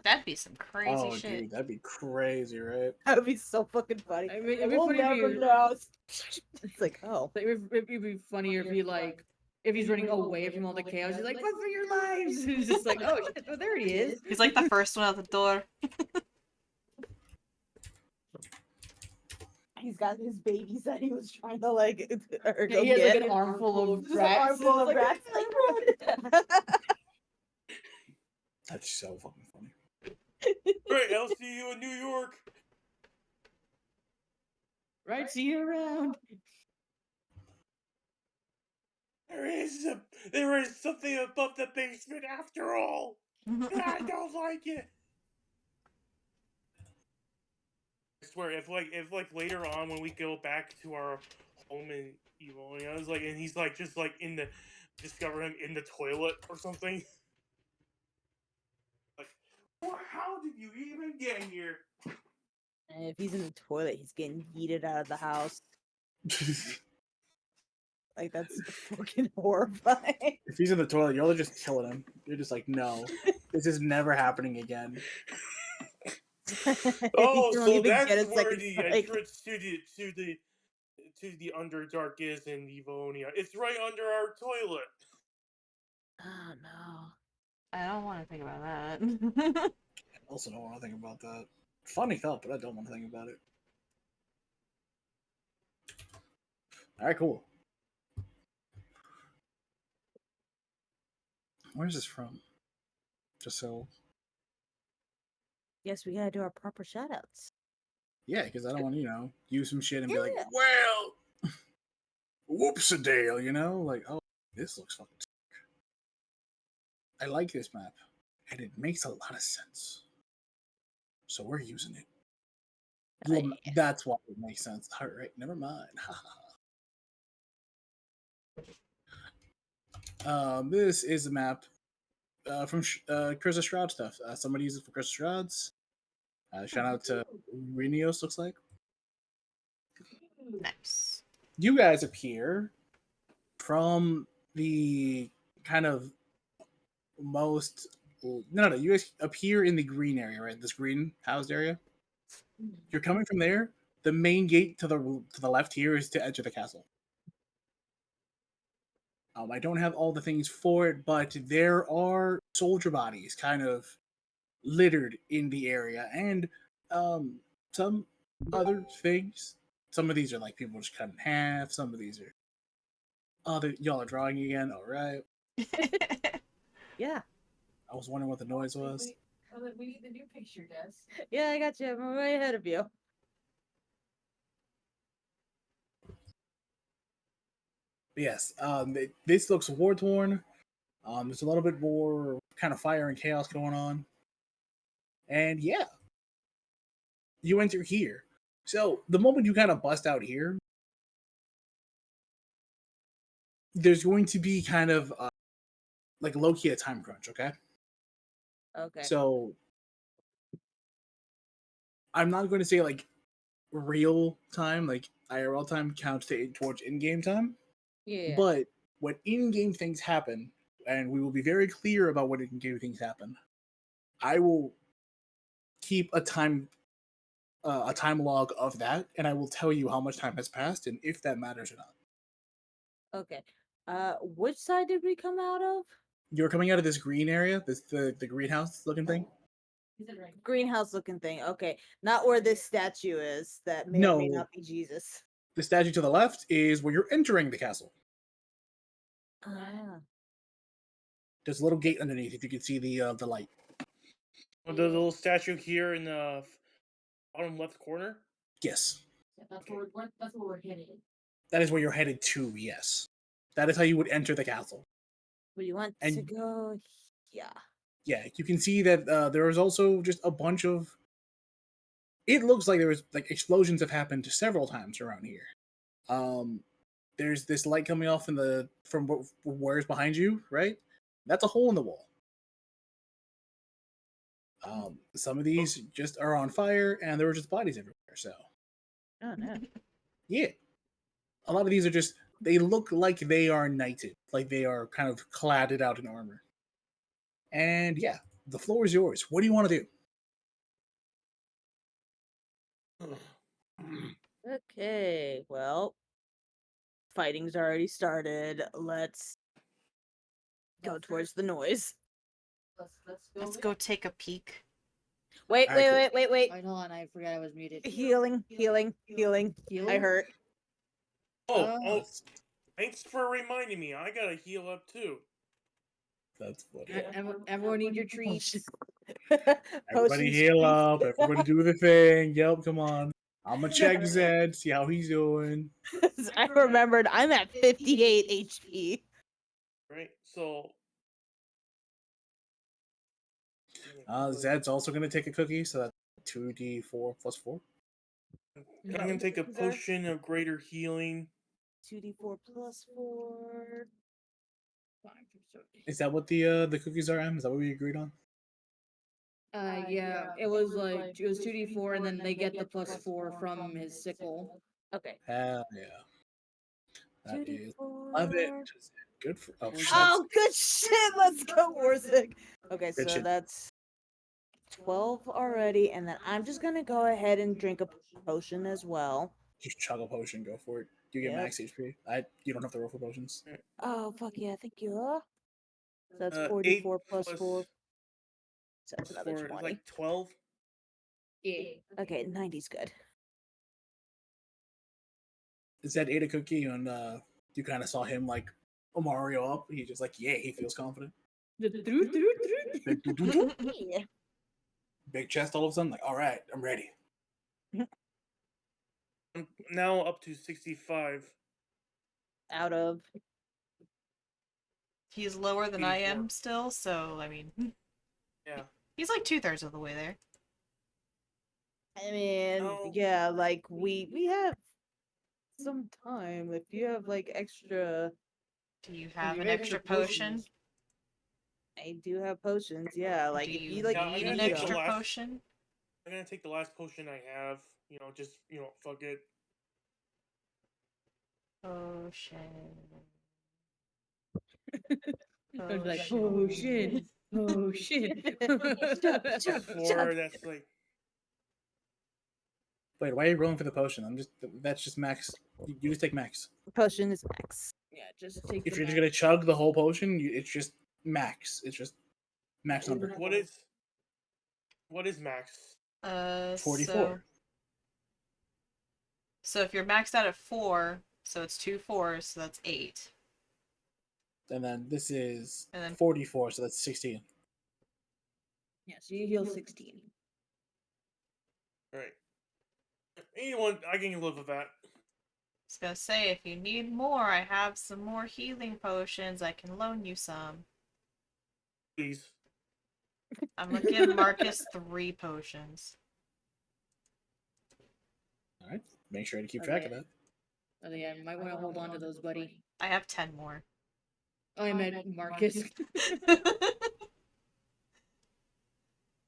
That'd be some crazy Oh, shit. dude, that'd be crazy, right? That would be so fucking funny. I mean, it'd be We'll funny if never you- know. It's like, oh. Like, it'd be funnier if he like if he's running away from all the chaos, he's like, "Run for your lives!" And he's just like, "Oh shit, oh, there he is." He's like the first one out the door. He's got his babies that he was trying to like or Yeah, go he has get. like an armful of Just an rats. armful of Like, rats. Like, run. That's so fucking funny. Right, I'll see you in New York. right, see you around. There is something above the basement after all. And I don't like it. I swear, if later on when we go back to our home in Evonia, it's like, and he's like just like discover him in the toilet or something. Like, how did you even get here? And if he's in the toilet, he's getting yeeted out of the house. Like that's fucking horrifying. If he's in the toilet, y'all are just killing him. You're just like, no, this is never happening again. Oh, You don't so even that's get a where second the strike. entrance to the Underdark is in Evonia. It's right under our toilet. Oh no. I don't want to think about that. I also don't want to think about that. Funny thought, but I don't want to think about it. All right, cool. Where's this from? Just so. Yes, we gotta do our proper shoutouts. Yeah, because I don't want to, use some shit and be like, Yeah. well, whoops-a-dale, like, oh, this looks fucking sick. I like this map, and it makes a lot of sense. So we're using it. Well, that's why it makes sense. All right, never mind. This is a map from Chris Stroud stuff. Somebody used it for Chris Stroud's. Shout out to Renios, looks like. Nice. You guys appear from the kind of most. No. You guys appear in the green area, right? This green housed area. You're coming from there. The main gate to the left here is to enter the castle. I don't have all the things for it, but there are soldier bodies kind of littered in the area, and some other things. Some of these are like people just cut in half. Some of these are other. Y'all are drawing again. All right. Yeah. I was wondering what the noise was. We need the new picture, Jess. Yeah, I got you. I'm right ahead of you. But yes, this looks war torn. There's a little bit more kind of fire and chaos going on, and yeah, you enter here. So the moment you kind of bust out here, there's going to be kind of like low key a time crunch. Okay, Okay. so I'm not going to say like real time, like IRL time counts towards in-game time, Yeah. but when in-game things happen, and we will be very clear about what in-game things happen, I will keep a time log of that, and I will tell you how much time has passed and if that matters or not. Okay. Which side did we come out of? You're coming out of this green area, the greenhouse looking thing. Is it right? Greenhouse looking thing. Okay. Not where this statue is. That may or may No. not be Jesus. The statue to the left is where you're entering the castle. Ah. There's a little gate underneath if you can see the light. The little statue here in the bottom left corner. Yes. Yeah, that's where we're headed. That is where you're headed to, yes. That is how you would enter the castle. Where you want to And- go? Yeah. Yeah, you can see that there is also just a bunch of. It looks like there was like explosions have happened several times around here. There's this light coming off from where's behind you, right? That's a hole in the wall. Some of these just are on fire, and there were just bodies everywhere. So, Oh no. yeah, a lot of these are just. They look like they are knighted, like they are kind of cladded out in armor. And yeah, the floor is yours. What do you want to do? Okay. Well, fighting's already started. Let's go towards the noise. Let's go take a peek. Wait, Alright, cool. wait. Wait, hold on. I forgot I was muted. Healing. I Healing? hurt. Oh, thanks for reminding me. I gotta heal up too. That's funny. Everyone need your treats. Everybody heal up. Everybody do the thing. Yep, come on. I'm gonna check Zed, see how he's doing. I remembered I'm at 58 HP. Right, so Zed's also gonna take a cookie, so that's 2d4 plus 4. I'm gonna take a potion of greater healing. 2d4 plus 4. Is that what the cookies are, Em? Is that what we agreed on? Yeah, it was 2d4, and then they get the +4 from his sickle. Okay. Hell yeah. That is 2d4. 11. Good for. Oh, Oh, good shit. Let's go, Warsick. Okay, Good so shit. that's 12 already, and then I'm just gonna go ahead and drink a potion as well. Just chug a potion, go for it. You get Yep. max HP. You don't have to roll for potions. Oh, fuck yeah, thank you. So that's 8 44 plus 4. So that's plus another 4 is 20. like 12. Yeah. Okay, 90's good. Zed ate a cookie, and you kind of saw him like Mario up. He's just like, yeah, he feels confident. Big, Yeah. big chest all of a sudden. Like, all right, I'm ready. I'm now up to 65. Out of. He's lower than I am 84. still, so I mean, Yeah. he's like 2/3 of the way there. I mean, No. yeah, like we have some time. If you have like extra, Do you have you an have extra extra potion? potions? I do have potions. Yeah, like Do if you you like Yeah, I'm need gonna an take the extra last- potion? I'm gonna take the last potion I have. Just fuck it. Potion. I was like, Potion. potion. That's 4. That's like Wait, why are you rolling for the potion? That's just max. You just take max. Potion is max. Yeah, just take If the you're just max. gonna chug the whole potion, it's just max. It's just max number. what is max? 44. So if you're maxed out at 4, so it's 2 4s, so that's 8. And then this is And then 44, so that's 16. Yeah, so you heal 16. All right. Anyone, I can live with that. I was gonna say, if you need more, I have some more healing potions. I can loan you some. Please. I'm gonna give Marcus 3 potions. All right, make sure to keep track of that. Oh yeah, might want to hold on to those, buddy. I have 10 more. Oh, I meant Marcus.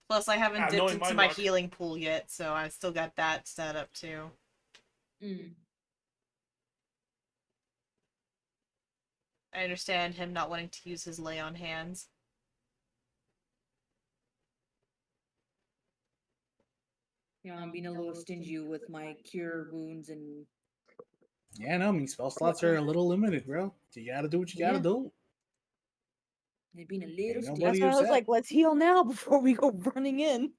Plus, I haven't dipped knowing into my my luck. healing pool yet, so I still got that set up too. I understand him not wanting to use his lay on hands. Yeah, I'm being a little stingy with my cure wounds and Yeah, no, I mean spell slots are a little limited, bro. You gotta do what you gotta Yeah. do. being a little Ain't stingy. nobody That's why I was upset. like, let's heal now before we go running in.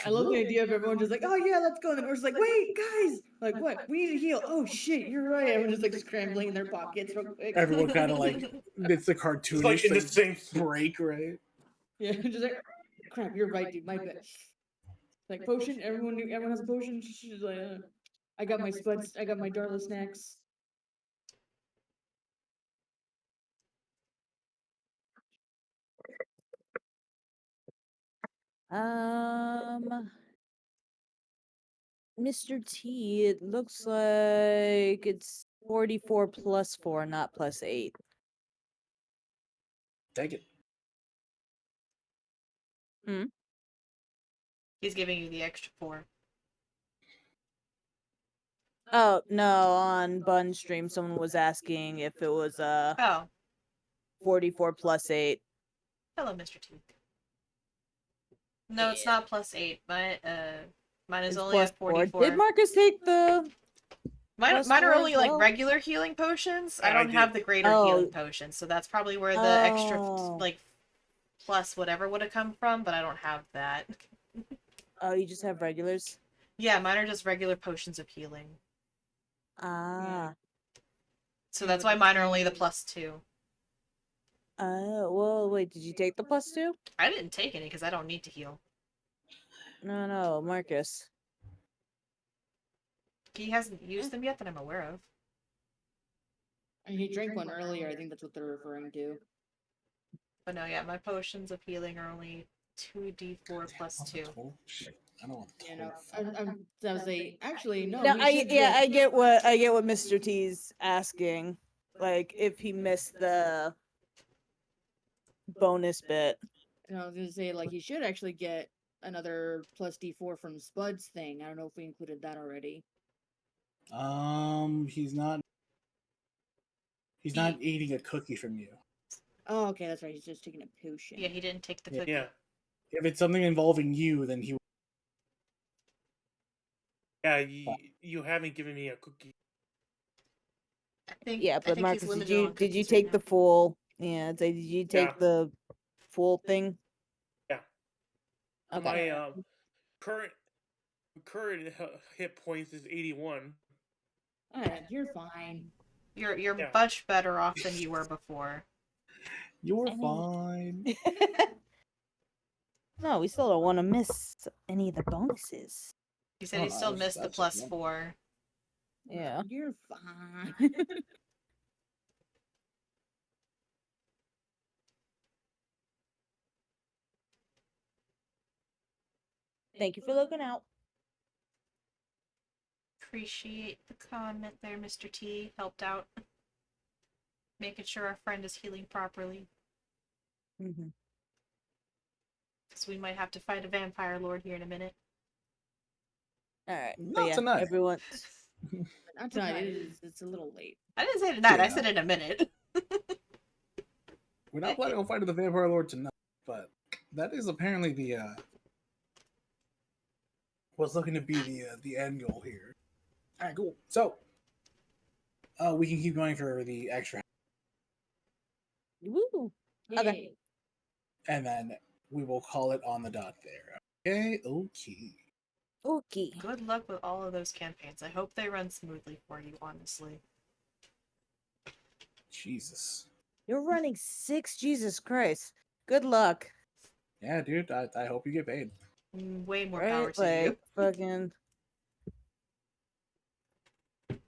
I love the idea of everyone just like, oh yeah, let's go. And then we're just like, wait, guys, like what? We need to heal. Oh shit, you're right. Everyone just like scrambling in their pockets real quick. Everyone kind of like it's the It's cartoonish like in the same. break, right? Yeah, just like, crap, you're right, dude. My bad. Like potion, everyone has a potion. She's like, I got my spuds. I got my Darla snacks. Mr. T, it looks like it's 44 plus 4, not plus 8. Take it. He's giving you the extra 4. Oh, no, on Bun stream someone was asking if it was Oh, 44 plus 8. hello, Mr. T. No, it's not plus 8. Mine is It's only plus at 4. 44. Did Marcus take the Mine plus are 4 only as like well? regular healing potions. I I don't have did. the greater Oh. healing potions, so that's probably where the extra Oh. like plus whatever would have come from, but I don't have that. Oh, you just have regulars? Yeah, mine are just regular potions of healing. Ah. So Yeah, that's but why the mine are only the thing plus 2. Oh, well, wait, did you take the plus 2? I didn't take any because I don't need to heal. No, Marcus. He hasn't used them yet that I'm aware of. And he drank one earlier. I think that's what they're referring to. But no, yeah, my potions of healing are only 2d4 plus 2. Shit, I don't want the You total. know, I was like, actually, no. No, he should get- I get what Mr. T's asking. Like if he missed the bonus bit. And I was gonna say, like, he should actually get another plus D4 from Spud's thing. I don't know if we included that already. He's not. He's not eating a cookie from you. Oh, okay, that's right. He's just taking a potion. Yeah, he didn't take the Yeah. cookie. Yeah. If it's something involving you, then he. Yeah, you haven't given me a cookie. I think, Yeah, I but think he's Marcus, limited on did you cookies take right the now. full? Yeah, did you take Yeah. the full thing? Yeah. Okay. My current hit points is 81. Alright, you're fine. You're Yeah. much better off than you were before. You're I mean- fine. No, we still don't want to miss any of the bonuses. He said Oh, he no, still missed the that's plus just 4. Yeah. You're fine. Thank you for looking out. Appreciate the comment there, Mr. T. Helped out. Making sure our friend is healing properly. Mm-hmm. because we might have to fight a vampire lord here in a minute. All right, Not but yeah, tonight. everyone. Not tonight. It's a little late. I didn't say tonight. I Yeah. said in a minute. We're not planning on fighting the Vampire Lord tonight, but that is apparently the what's looking to be the end goal here. All right, cool. So, we can keep going for the extra, Woo. Okay. Yay. and then we will call it on the dot there. Okay. Okay. Good luck with all of those campaigns. I hope they run smoothly for you, honestly. Jesus. You're running 6. Jesus Christ. Good luck. Yeah, dude. I hope you get paid. Way more power Right? to you. Like fucking.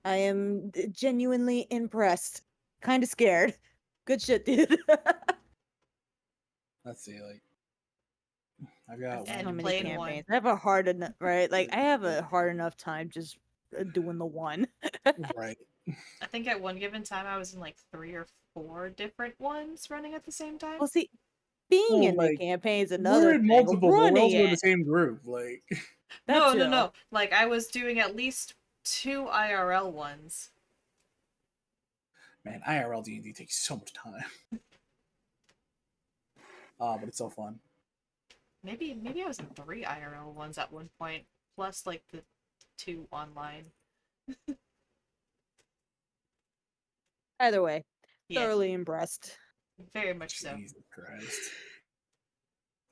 I am genuinely impressed. Kind of scared. Good shit, dude. Let's see. Like, I've got And So one. many playing campaigns. one. I have a hard enough, right? Like I have a hard enough time just doing the one. Right. I think at one given time I was in like 3 or 4 different ones running at the same time. Well, see, being Well, in the like, campaign's We're another in thing. multiple, but we're Running also in the it. same group. Like, That too. No. Like I was doing at least 2 IRL ones. man, IRL D&D takes so much time. But it's so fun. Maybe I was in 3 IRL ones at one point, plus like the 2 online. Either way, Yeah, thoroughly impressed. very much so. Jesus Christ.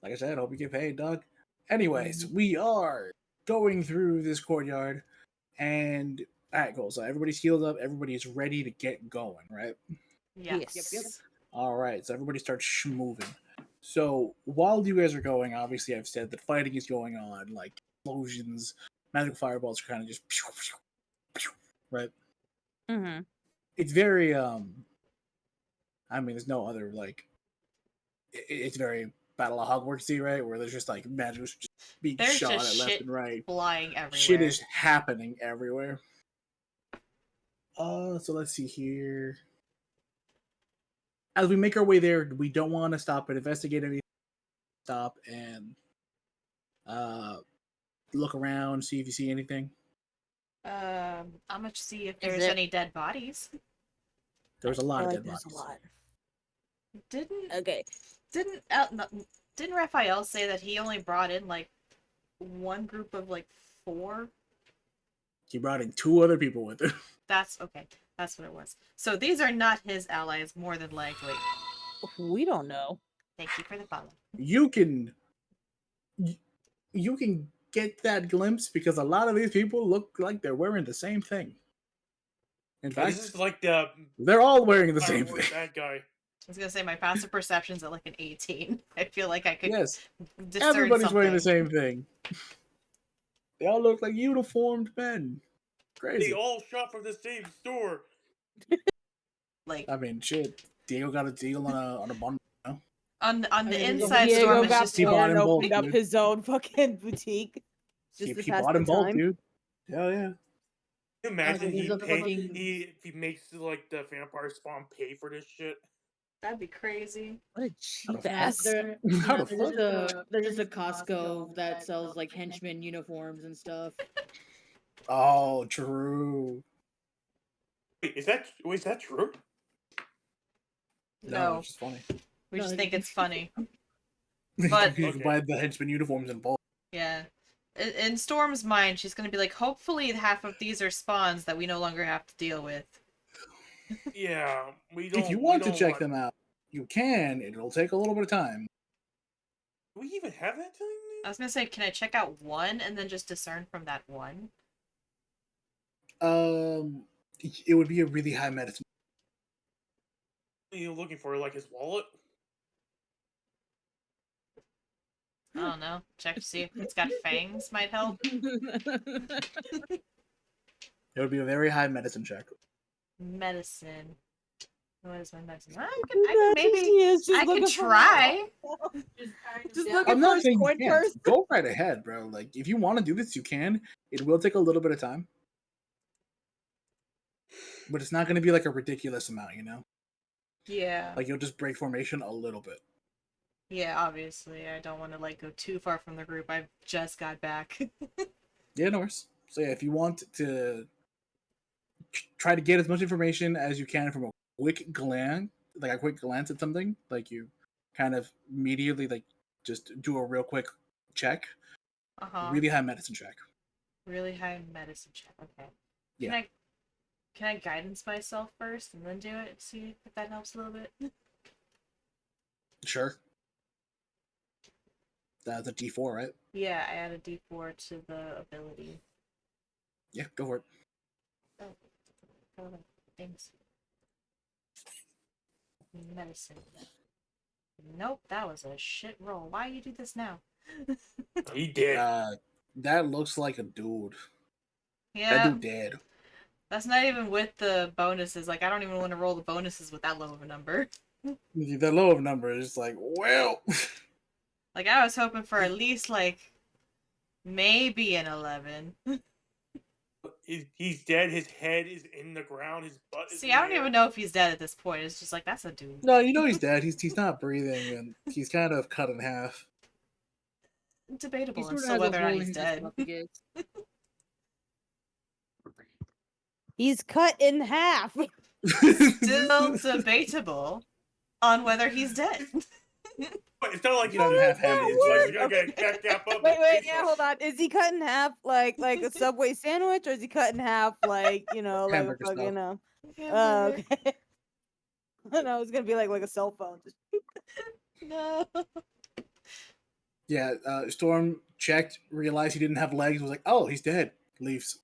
Like I said, hope you get paid, Doug. Anyways, Mm-hmm. we are going through this courtyard, and alright, cool. So everybody's healed up, everybody is ready to get going, right? Yes. Yep. Alright, so everybody starts moving. So while you guys are going, obviously I've said that fighting is going on, like explosions, magical fireballs are kind of just right? Mm-hmm. It's very I mean, there's no other like. It's very Battle of Hogwartsy, right? Where there's just like magic just being There's shot just at left shit and right. flying everywhere. Shit is happening everywhere. So let's see here. As we make our way there, we don't want to stop and investigate anything. Stop and look around, see if you see anything. I'm gonna see if Is there's it- any dead bodies. There's a lot I of feel dead there's bodies. a lot. Didn't Okay. didn't Raphael say that he only brought in like one group of like 4? He brought in 2 other people with him. That's okay. That's what it was. So these are not his allies, more than likely. We don't know. Thank you for the follow. You can get that glimpse because a lot of these people look like they're wearing the same thing. In This fact, is like the they're all wearing the same Lord thing. bad guy. I was gonna say my passive perception's at like an 18. I feel like I could Yes, discern everybody's something. wearing the same thing. They all look like uniformed men. They Crazy. all shop from the same store. Like I mean, shit. Diego got a deal on a bundle. You know? on the mean, inside Diego storm is got just He poor bought and him both, opened up dude. his own fucking boutique. Just to He pass bought the him both, time. dude. Hell yeah. Can you imagine there's he a pay fucking- he if he makes like the vampire spawn pay for this shit. that'd be crazy. What a cheap fuck? ass. How the There's just a Costco that sells like henchman uniforms and stuff. Oh, true. Wait, is that true? No, No, it's just funny. we No, just it- think it's funny. You But- can Okay. buy the henchman uniforms in bulk. Yeah. In Storm's mind, she's gonna be like, hopefully half of these are spawns that we no longer have to deal with. Yeah, we don't. If you we want to don't check them out, you can. It'll take a little bit of time. Do we even have that thing? I was gonna say, can I check out one and then just discern from that one? It would be a really high medicine. What are you looking for? Like his wallet? I don't know. Check to see if it's got fangs. Might help. It would be a very high medicine check. Medicine. What is my medicine? I can maybe. She is just I looking could for- try. Just looking I'm for not his saying you coin can't. purse. Go right ahead, bro. Like, if you want to do this, you can. It will take a little bit of time. But it's not going to be like a ridiculous amount, you know? Yeah. Like, you'll just break formation a little bit. Yeah, obviously, I don't want to like go too far from the group. I've just got back. Yeah, no worries. So yeah, if you want to try to get as much information as you can from a quick glance, like a quick glance at something, like you kind of immediately like just do a real quick check. Uh-huh. Really high medicine check. Really high medicine check. Okay. Yeah. Can I guidance myself first and then do it? See if that helps a little bit. Sure. That's a D4, right? Yeah, I add a D4 to the ability. Yeah, go for it. Oh, thanks. Medicine. Nope, that was a shit roll. Why you do this now? He did. That looks like a dude. That Yeah, dude dead. that's not even with the bonuses. Like, I don't even want to roll the bonuses with that low of a number. The low of number is like, well. Like, I was hoping for at least, like, maybe an 11. He's dead. His head is in the ground. His butt is. See, I don't even know if he's dead at this point. It's just like, that's a dude. No, you know he's dead. He's not breathing, and he's kind of cut in half. Debatable He as sort of to has whether a or not hole in he's his dead. esophagus. He's cut in half. Still debatable on whether he's dead. But it's not like How does that his legs are gonna work? get gap up. Wait, yeah, hold on. Is he cut in half like a Subway sandwich, or is he cut in half like like a Hamburger fucking style. okay. No, it's gonna be like a cell phone. Just No. Yeah, Storm checked, realized he didn't have legs, was like, oh, he's dead. Leaves.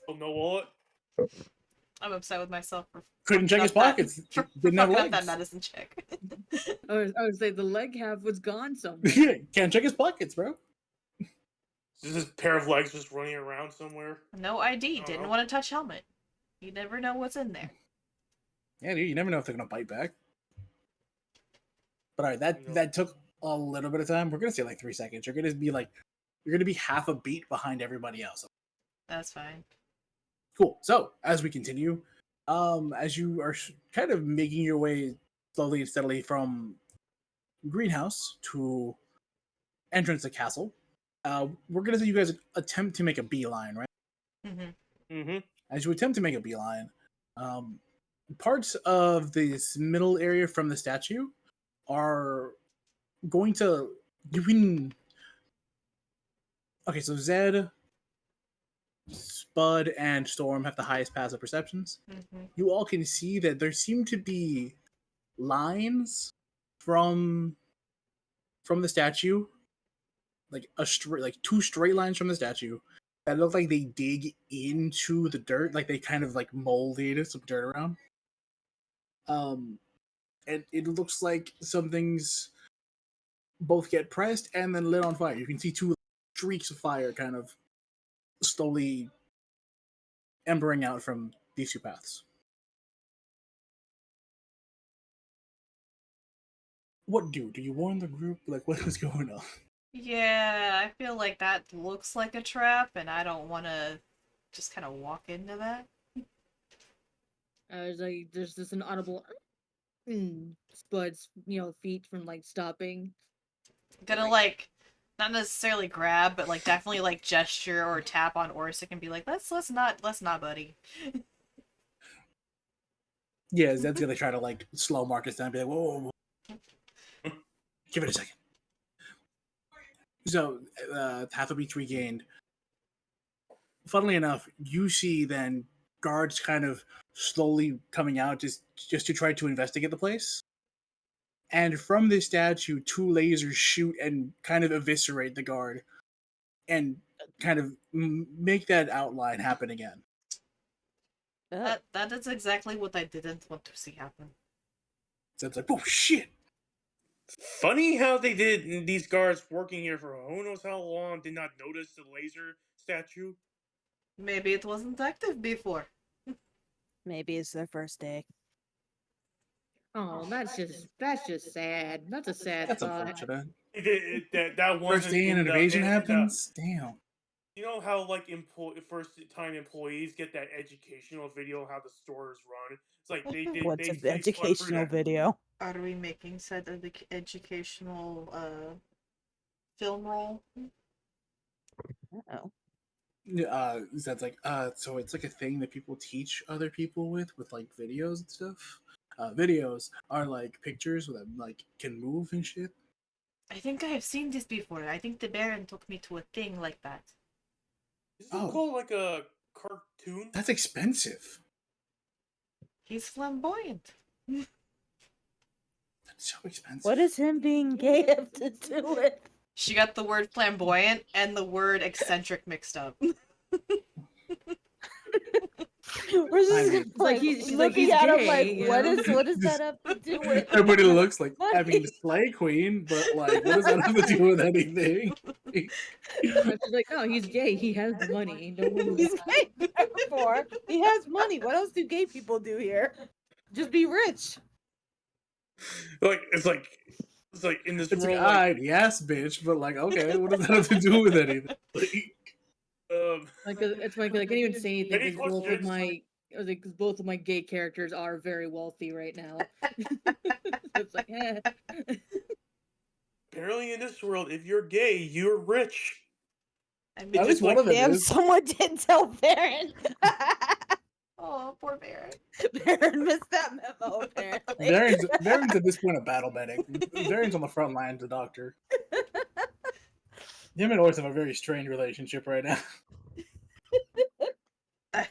No wallet. I'm upset with myself for Couldn't check his pockets. For Didn't have fucking up that legs. medicine check. I would say the leg half was gone somewhere. Can't check his pockets, bro. Is this pair of legs just running around somewhere? No ID. Oh. Didn't want to touch helmet. You never know what's in there. Yeah, dude, you never know if they're gonna bite back. But all right, that took a little bit of time. We're gonna say like 3 seconds. You're gonna be half a beat behind everybody else. That's fine. Cool. So as we continue, as you are kind of making your way slowly and steadily from greenhouse to entrance to castle, we're gonna say you guys attempt to make a beeline, right? Mm-hmm. Mm-hmm. As you attempt to make a beeline, parts of this middle area from the statue are going to you can. Okay, so Zed, Spud, and Storm have the highest passive perceptions. Mm-hmm. You all can see that there seem to be lines from the statue, like like 2 straight lines from the statue that look like they dig into the dirt, like they kind of like molded some dirt around. And it looks like some things both get pressed and then lit on fire. You can see 2 streaks of fire kind of slowly embering out from these 2 paths. What do you warn the group? Like, what is going on? Yeah, I feel like that looks like a trap, and I don't want to just kind of walk into that. There's just an audible Spud's, feet from stopping. Gonna like, not necessarily grab, but like definitely like gesture or tap on Orsic and be like, let's not, buddy. Yeah, Zed's gonna try to like slow Marcus down and be like, whoa. Give it a second. So, half a beat regained. Funnily enough, you see then guards kind of slowly coming out just to try to investigate the place. And from this statue, 2 lasers shoot and kind of eviscerate the guard and kind of make that outline happen again. That is exactly what I didn't want to see happen. So it's like, oh shit! Funny how they did these guards working here for who knows how long did not notice the laser statue. Maybe it wasn't active before. maybe it's their first day. Oh, that's just sad. That's a sad That's thought. unfortunate. That First day an invasion happens? Damn. You know how like first time employees get that educational video how the stores run? It's like they did. What's they an educational video? Are we making said educational film role? Oh. That's like so it's like a thing that people teach other people with like videos and stuff. Videos are like pictures that like can move and shit. I think I have seen this before. I think the Baron took me to a thing like that. Isn't it Oh. called like a cartoon? That's expensive. He's flamboyant. That's so expensive. What does him being gay have to do with? She got the word flamboyant and the word eccentric mixed up. Where's I this mean- like, She's like, looking he's at him gay, like, you what know? does that have to do with? Everybody looks like I Money. mean Slay Queen, but like what does that have to do with anything? She's like, oh, he's gay. He has the money. No one He's gay. Therefore, he has money. What else do gay people do here? Just be rich. Like it's like in this It's like, world, like, yes, bitch, but like, okay, what does that have to do with anything? Like, like it's like I can't even say anything Any because questions? both of my gay characters are very wealthy right now. It's like, apparently in this world, if you're gay, you're rich. I mean, at Just least one like, of them damn, is. someone did tell Baron. oh, poor Baron. Baron missed that memo, apparently. Varen's at this point a battle medic. Varen's on the front line as a doctor. Him and Orth have a very strange relationship right now.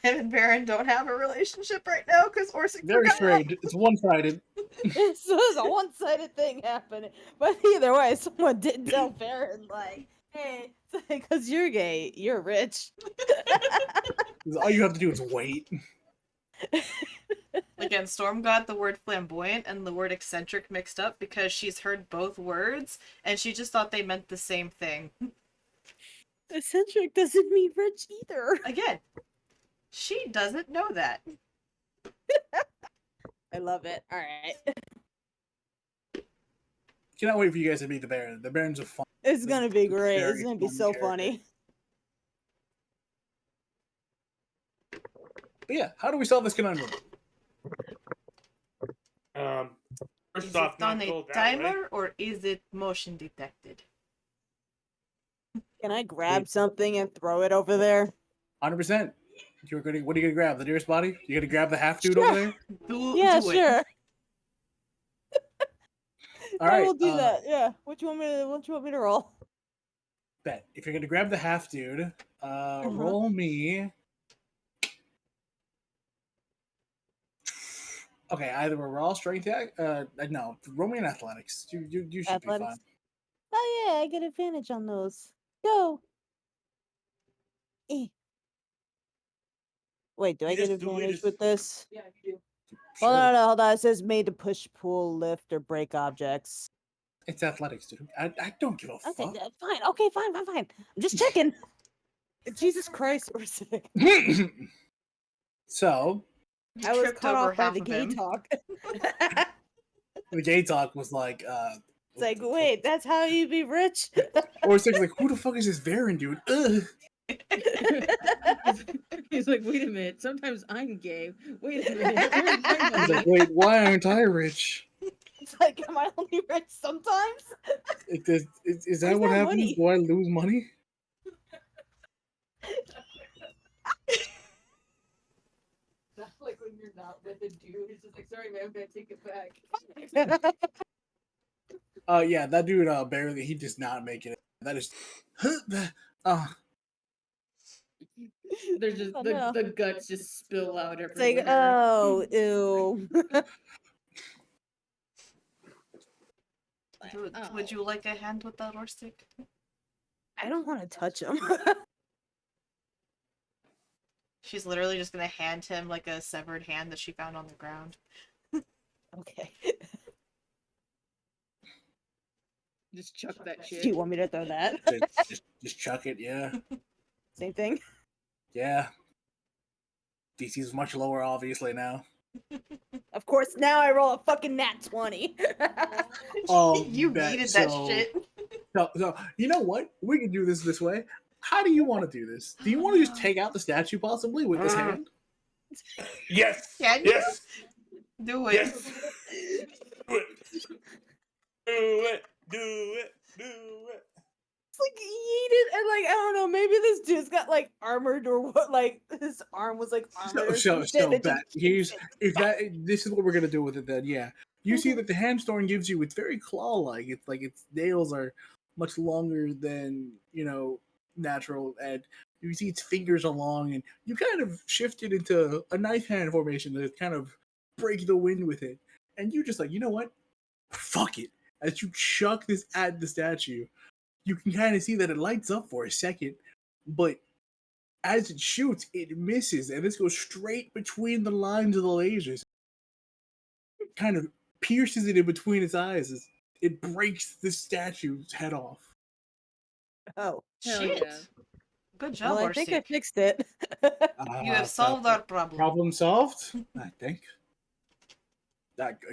Him and Baron don't have a relationship right now because Orsic Very forgot. strange. It's one-sided. So it's a one-sided thing happening. But either way, someone did tell Baron, like, hey, because you're gay, you're rich. All you have to do is wait. Again, Storm got the word flamboyant and the word eccentric mixed up because she's heard both words and she just thought they meant the same thing. Eccentric doesn't mean rich either. Again, she doesn't know that. I love it. All right. Cannot wait for you guys to meet the Baron. The Baron's a fun. It's gonna be great. It's Very gonna be fun so character. funny. But yeah, how do we solve this conundrum? First Is off, it on not a go that timer way. or is it motion detected? Can I grab something and throw it over there? 100%. What are you gonna grab? The nearest body? You gonna grab the half dude over there? Yeah, do it. sure. All I right. will do that. Yeah. What you want me to roll? Bet. If you're gonna grab the half dude, roll me. Okay, either a raw strength attack. No, roll me in athletics. You should be fine. Athletics? Oh yeah, I get advantage on those. Go. Eh. Wait, do I You get just do it, advantage just- with this? yeah, you do. Hold Sure. on, hold on. It says made to push, pull, lift, or break objects. It's athletics, dude. I don't give a Okay, fuck. fine. Okay, fine. I'm just checking. Jesus Christ, we're sick. So You I was tripped cut over off by half the of gay him. talk. the gay talk was like, It's like, wait, that's how you be rich? or it's like, who the fuck is this Baron dude? Ugh. He's like, wait a minute. Sometimes I'm gay. Wait a minute. Where's my He's money? like, wait, why aren't I rich? It's like, am I only rich sometimes? Is that Where's what that happens? money? Do I lose money? That's like when you're not with a dude. It's just like, sorry, man, I'm gonna take it back. Yeah, that dude barely. He does not make it. That is. There's just Oh, the, no. the guts just spill out It's everywhere. like, oh, ew. Would you like a hand with that or stick? I don't want to touch him. She's literally just gonna hand him like a severed hand that she found on the ground. Okay. Just chuck that Do shit. you want me to throw that? just chuck it. Yeah, Same thing. yeah. DC is much lower, obviously now. Of course, now I roll a fucking nat 20. Oh, You bet. needed that So- shit. So you know what? We can do this way. How do you want to do this? Do you want to just take out the statue possibly with this hand? Yes. Can you? Yes. Do it. Yes. Do it. it, do it, do it. It's like yeeted, and like I don't know, maybe this dude's got like armored or what, like his arm was like armored or some shit. And it That just here's kicks if that this is what we're gonna do with it then, yeah. You see that the hamstone gives you it's very claw like. It's like its nails are much longer than, natural, and you see its fingers are long, and you kind of shifted into a knife hand formation to kind of break the wind with it. And you just like, you know what? Fuck it. As you chuck this at the statue, you can kind of see that it lights up for a second, but as it shoots, it misses, and this goes straight between the lines of the lasers. Kind of pierces it in between its eyes as it breaks the statue's head off. Oh, Hell Shit. yeah. Good job, well, I think I Arsik. fixed it. You have solved our problem. Problem solved, I think.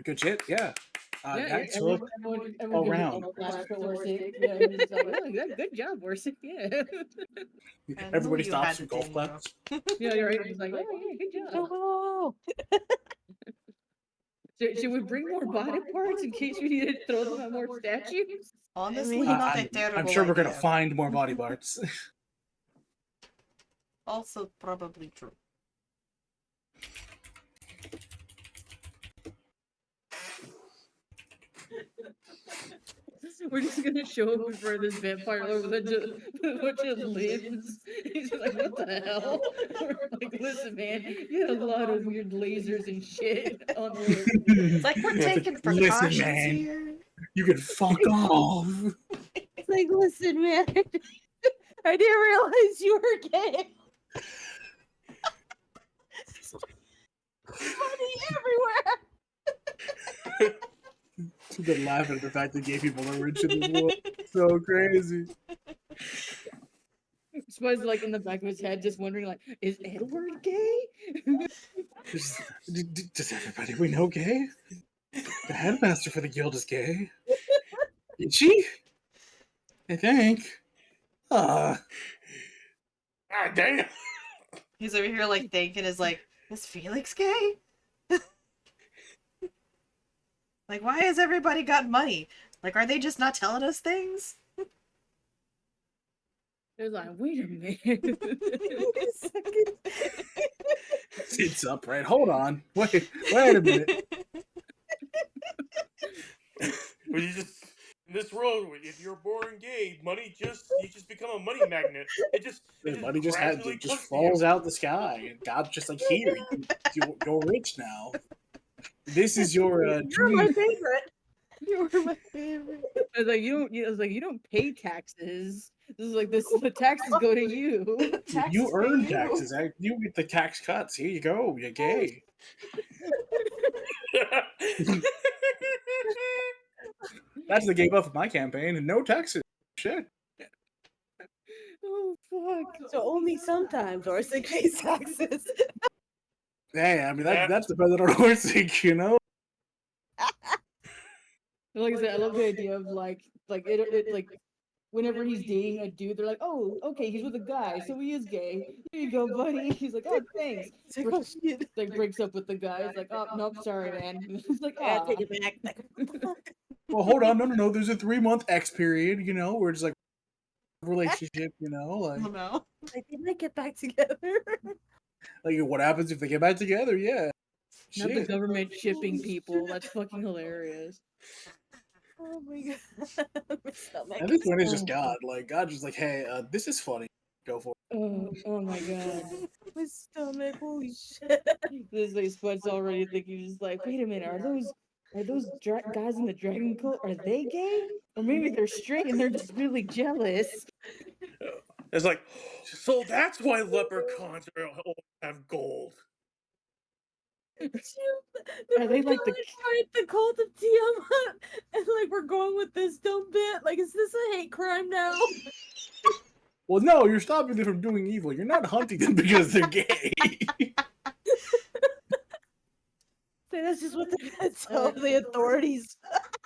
Good shit, yeah. That took everyone gives round. a clap for Orsic. Yeah, it's like, oh, good job, Orsic. Yeah. I knew Everybody you stops had from the golf thing, bro. claps. Yeah, you're right. It's like, oh yeah, good job. Oh, Should we bring more body parts in case we need to throw them at more statues? Honestly, mean- not a terrible I'm sure we're gonna idea. find more body parts. Also probably true. We're just gonna show up in front of this vampire lord with a bunch of limbs. He's just like, what the hell? We're like, listen, man, you had a lot of weird lasers and shit on Earth. It's like we're taking Listen, precautions man. here. You can fuck off. it's like, listen, man, I didn't realize you were gay. Money everywhere. She's been laughing at the fact that gay people are rich in this world. So crazy. Spud's like in the back of his head, just wondering, like, is Edward gay? Does everybody we know gay? The headmaster for the guild is gay. Is she? I think. Ah, damn. He's over here like thinking, is Felix gay? Like, why has everybody got money? Like, are they just not telling us things? They're like, wait a minute. Wait a second. Sits upright. Hold on. Wait a minute. Well, you just in this world, if you're born gay, you just become a money magnet. It just Money just gradually just comes to you. falls out the sky, and God's just like, here, you're rich now. This is your You're my dream. favorite. You're my favorite. I was like, you don't pay taxes. This is like the taxes go to you. You earn taxes. You get the tax cuts. Here you go. You're gay. That's the gay buff of my campaign, and no taxes. Shit. Oh fuck. So only sometimes Orsic pays taxes. Hey, I mean that's dependent on Horsing, you know. Like I said, I love the idea of like it whenever he's dating a dude, they're like, oh, okay, he's with a guy, so he is gay. Here you go, buddy. He's like, oh, thanks. It's like, oh shit. Like breaks up with the guy. He's like, oh, nope, sorry, man. He's like, Yeah, ah. take it back. Like, what the fuck? Well, hold on, no. There's a 3-month X period, where it's like relationship, like No. Like, they might get back together. what happens if they get back together? Yeah. Not the Shit. government shipping people. That's fucking hilarious. Oh my god. My stomach. At this point, it's just God. Like God's just like, hey, this is funny. Go for it. Oh my god. My stomach. Holy shit. This like Spud's already thinking, just like, wait a minute, are those guys in the dragon cult, are they gay? Or maybe they're straight and they're just really jealous. It's like, so that's why leprechauns have gold. Are they like the cult of Tiamat? And like we're going with this dumb bit. Like, is this a hate crime now? Well, no, you're stopping them from doing evil. You're not hunting them because they're gay. Say that's just what they're gonna tell the authorities.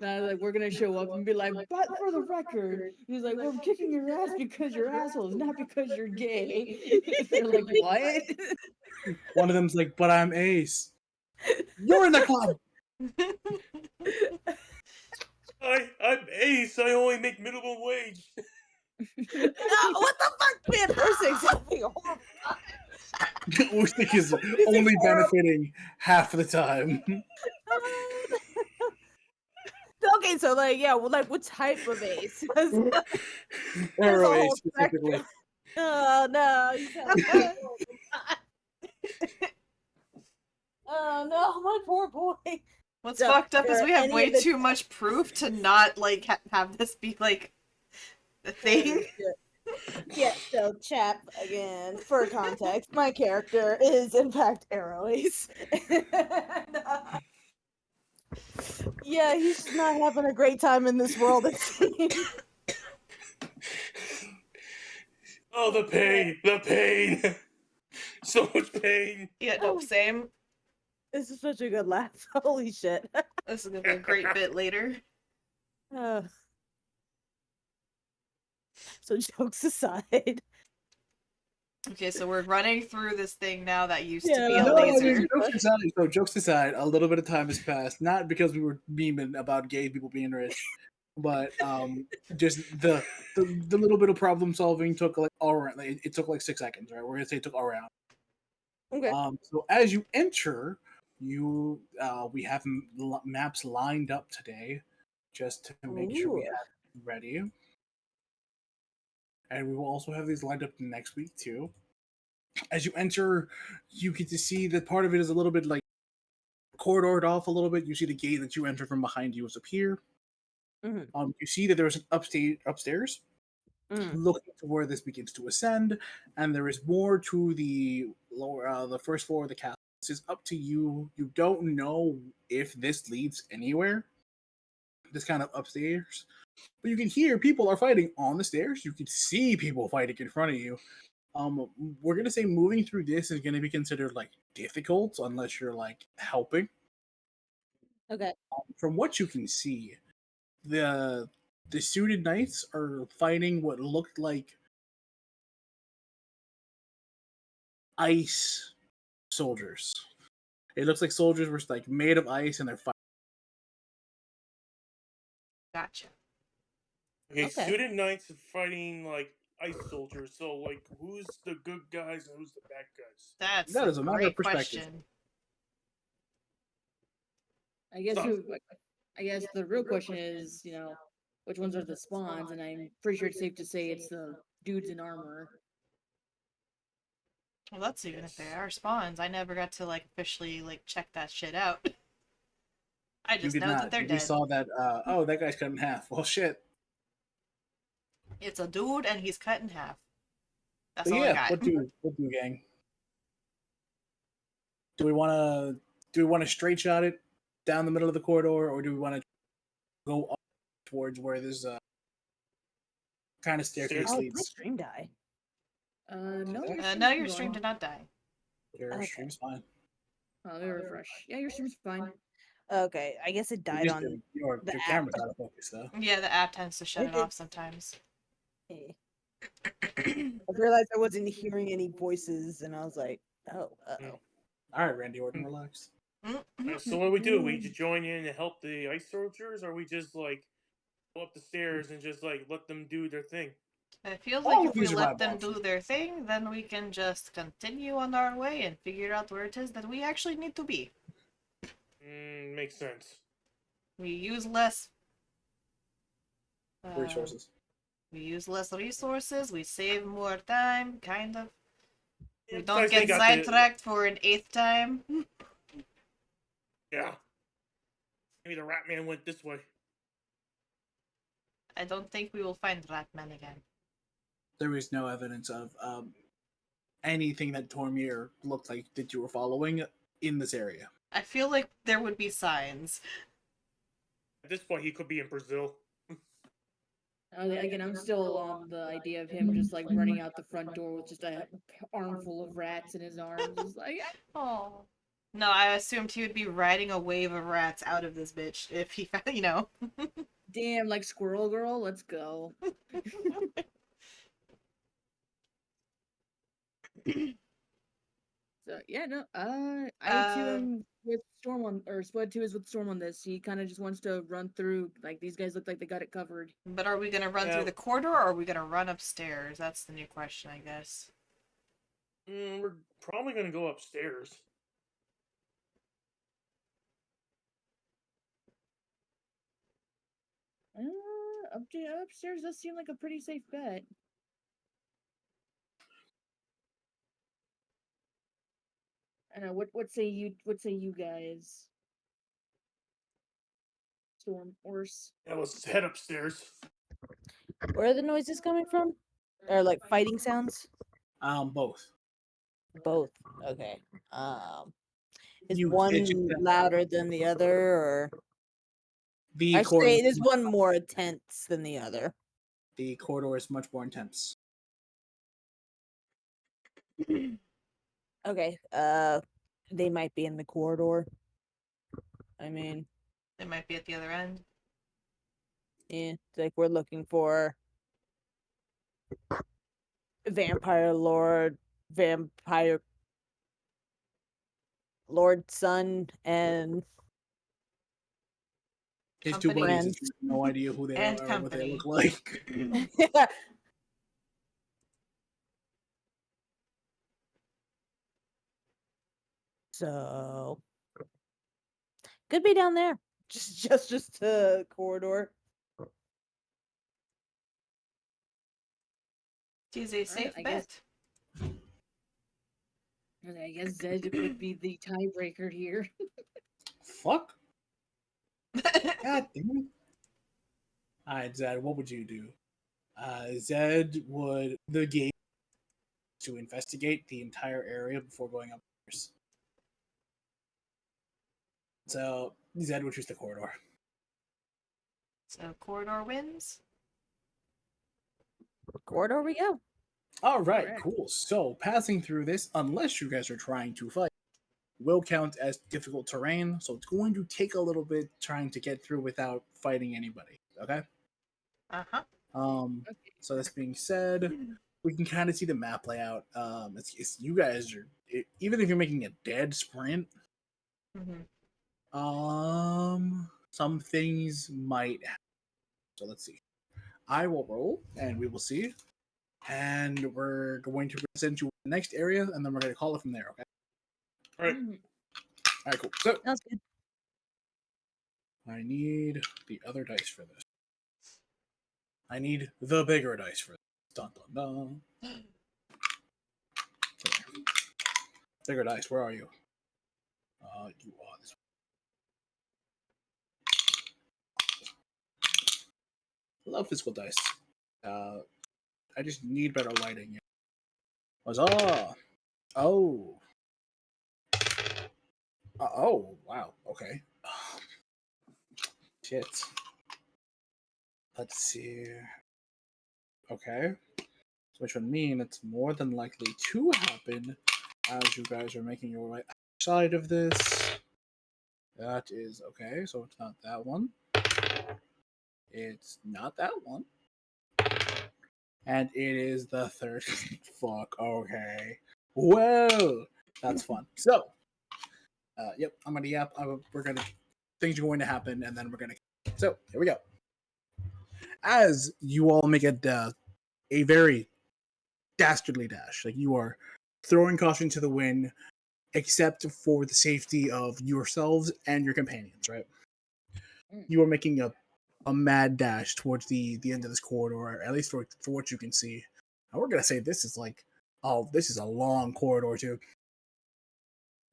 like we're gonna show up and be like, but for the record, he's like, we're kicking your ass because you're assholes, not because you're gay. They're like, what? One of them's like, but I'm Ace. You're in the club. I Ace, I only make minimum wage. What the fuck, man? Ursic's having a horrible Usyk is Usyk only horrible. benefiting half the time. Okay, so like, yeah, well, like, what type of ace? 'Cause there's a Arrow whole Ace specifically. spectrum. Oh no, he's having oh no, my poor boy. What's So, fucked up is are we have any way of the too much proof to not like have this be like a thing. Yeah, so chap again, for context, my character is in fact Arrow Ace. And, yeah, he's just not having a great time in this world, it seems. Oh, the pain, the pain. So much pain. Yeah, nope, same. This is such a good laugh. Holy shit. This is gonna be a great bit later. Uh, so jokes aside. Okay, so we're running through this thing now that used Yeah, to be a no, laser. Jokes aside, a little bit of time has passed. Not because we were memeing about gay people being rich, but just the little bit of problem solving took like all around. Like, it took like 6 seconds, right? We're gonna say it took all around. Okay. So as you enter, we have maps lined up today, just to make sure we Ooh. have it ready. And we will also have these lined up next week too. As you enter, you get to see that part of it is a little bit like corridored off a little bit. You see the gate that you enter from behind you is up here. You see that there's an upstairs looking to where this begins to ascend, and there is more to the lower, the first floor of the castle. This is up to you. You don't know if this leads anywhere. This kind of upstairs, but you can hear people are fighting on the stairs. You can see people fighting in front of you. We're gonna say moving through this is gonna be considered like difficult unless you're like helping. Okay. From what you can see, the suited knights are fighting what looked like ice soldiers. It looks like soldiers were like made of ice and they're fighting. Gotcha. Okay, Okay. suited knights are fighting like ice soldiers. So like, who's the good guys and who's the bad guys? That's That a is a matter of great perspective. question. I guess Stop. I guess the real question is, which ones are the spawns? And I'm pretty sure it's safe to say it's the dudes in armor. Well, that's even if they are spawns. I never got to like officially like check that shit out. I You just did know that not. they're We dead. saw that. Oh, that guy's cut in half. Well, shit. It's a dude and he's cut in half. That's So all I yeah, got. what do, gang? Do we want to straight shot it down the middle of the corridor, or do we want to go up towards where this kind of staircase Oh, did my leads? stream die? No, No, your stream did not die. Your Okay. stream's fine. Oh, let me refresh. Yeah, your stream's fine. Okay, I guess it died on Your the app. camera's out of focus though. Yeah, the app tends to shut it off sometimes. Okay. I realized I wasn't hearing any voices, and I was like, "Oh, uh-oh." All right, Randy Orton, relax. So what do? We just join in and help the ice soldiers, or we just like go up the stairs and just like let them do their thing? It feels All like of if we these are let viable them do options. their thing, then we can just continue on our way and figure out where it is that we actually need to be. Makes sense. We use less Resources. We use less resources, we save more time, kind of. Yeah, We don't besides they get got sidetracked for an 8th time. Yeah. Maybe the Rat Man went this way. I don't think we will find Ratman again. There is no evidence of anything that Tormir looked like that you were following in this area. I feel like there would be signs. At this point, he could be in Brazil. Again, I'm still on the idea of him just like running out the front door with just a armful of rats in his arms. Just like, Oh. No, I assumed he would be riding a wave of rats out of this bitch if he found, damn, like Squirrel Girl, let's go. So Yeah, no, I too am with Storm on, or Spud 2 is with Storm on this. He kind of just wants to run through, like, these guys look like they got it covered. But are we gonna run Yeah. through the corridor, or are we gonna run upstairs? That's the new question, I guess. We're probably gonna go upstairs. Upstairs does seem like a pretty safe bet. I don't know, what say you guys? Storm, Orse. Yeah, let's head upstairs. Where are the noises coming from? Or like fighting sounds? Both. Both. Okay. Is You one it just, louder than the other, or the I should corridor say, is one more intense than the other? the corridor is much more intense. Okay. They might be in the corridor. I mean, It might be at the other end. yeah, it's like we're looking for vampire lord, vampire lord son, and His two Company. buddies, you have no idea who they And are or what they company. look like. so could be down there. Just a corridor. She's a safe I guess- bet. I guess Zed would be the tiebreaker here. Fuck. God damn it. Alright, Zed, what would you do? Zed would the game to investigate the entire area before going upstairs. So Zed would choose the corridor. So corridor wins. Corridor we go. All right, Correct. cool. So passing through this, unless you guys are trying to fight, will count as difficult terrain. So it's going to take a little bit trying to get through without fighting anybody. Okay. Uh-huh. Okay. So this being said, we can kind of see the map layout. It's you guys are even if you're making a dead sprint, some things might happen. So let's see. I will roll, and we will see. And we're going to present you the next area, and then we're going to call it from there. Okay. All right. Mhm. All right. Cool. So Sounds good. I need the other dice for this. I need the bigger dice for this. Dun dun dun. Bigger dice. Where are you? You are this one. Love physical dice. I just need better lighting. Huzzah! Oh. Oh, wow. Okay. Shit. Let's see. Okay. Which would mean it's more than likely to happen as you guys are making your way outside of this. That is okay, so it's not that one. It's not that one. And it is the third. Fuck, okay. Well, that's fun. So, yep, I'm gonna yap. We're gonna. Things are going to happen, and then we're gonna. So, here we go. As you all make a very dastardly dash, like you are throwing caution to the wind, except for the safety of yourselves and your companions, right? You are making a mad dash towards the end of this corridor, at least for what you can see. And we're gonna say this is like, oh, this is a long corridor too,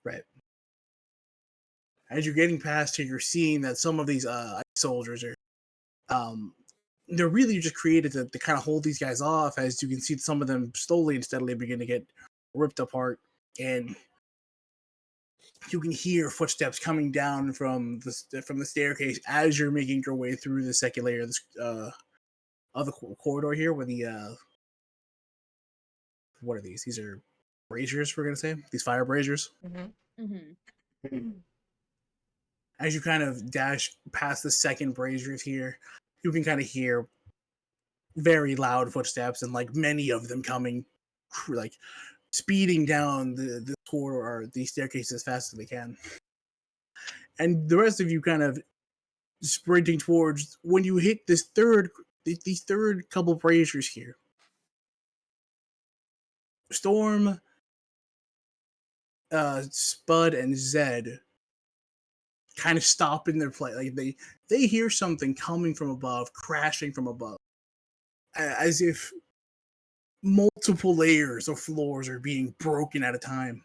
right? As you're getting past here, you're seeing that some of these soldiers are, they're really just created to kind of hold these guys off. As you can see, some of them slowly and steadily begin to get ripped apart, and you can hear footsteps coming down from the staircase as you're making your way through the second layer of this of the corridor here. Where the what are these? These are braziers. We're gonna say these fire braziers. As you kind of dash past the second braziers here, you can kind of hear very loud footsteps and like many of them coming, like speeding down the corridor or the staircase as fast as they can. And the rest of you kind of sprinting towards when you hit these third couple braziers here. Storm, Spud, and Zed kind of stop in their play. Like they hear something coming from above, crashing from above, as if multiple layers of floors are being broken at a time.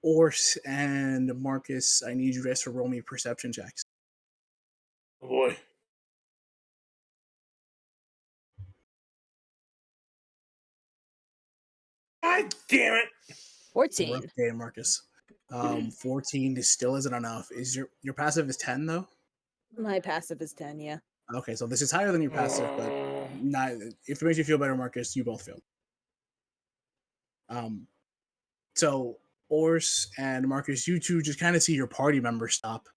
Ors and Marcus, I need you guys to roll me perception checks. Oh boy. God damn it! It's a rough 14. day, Marcus. 14 still isn't enough. Is your passive is 10 though? My passive is 10, yeah. Okay, so this is higher than your passive, but not. If it makes you feel better, Marcus, you both failed. So Ors and Marcus, you two just kind of see your party members stop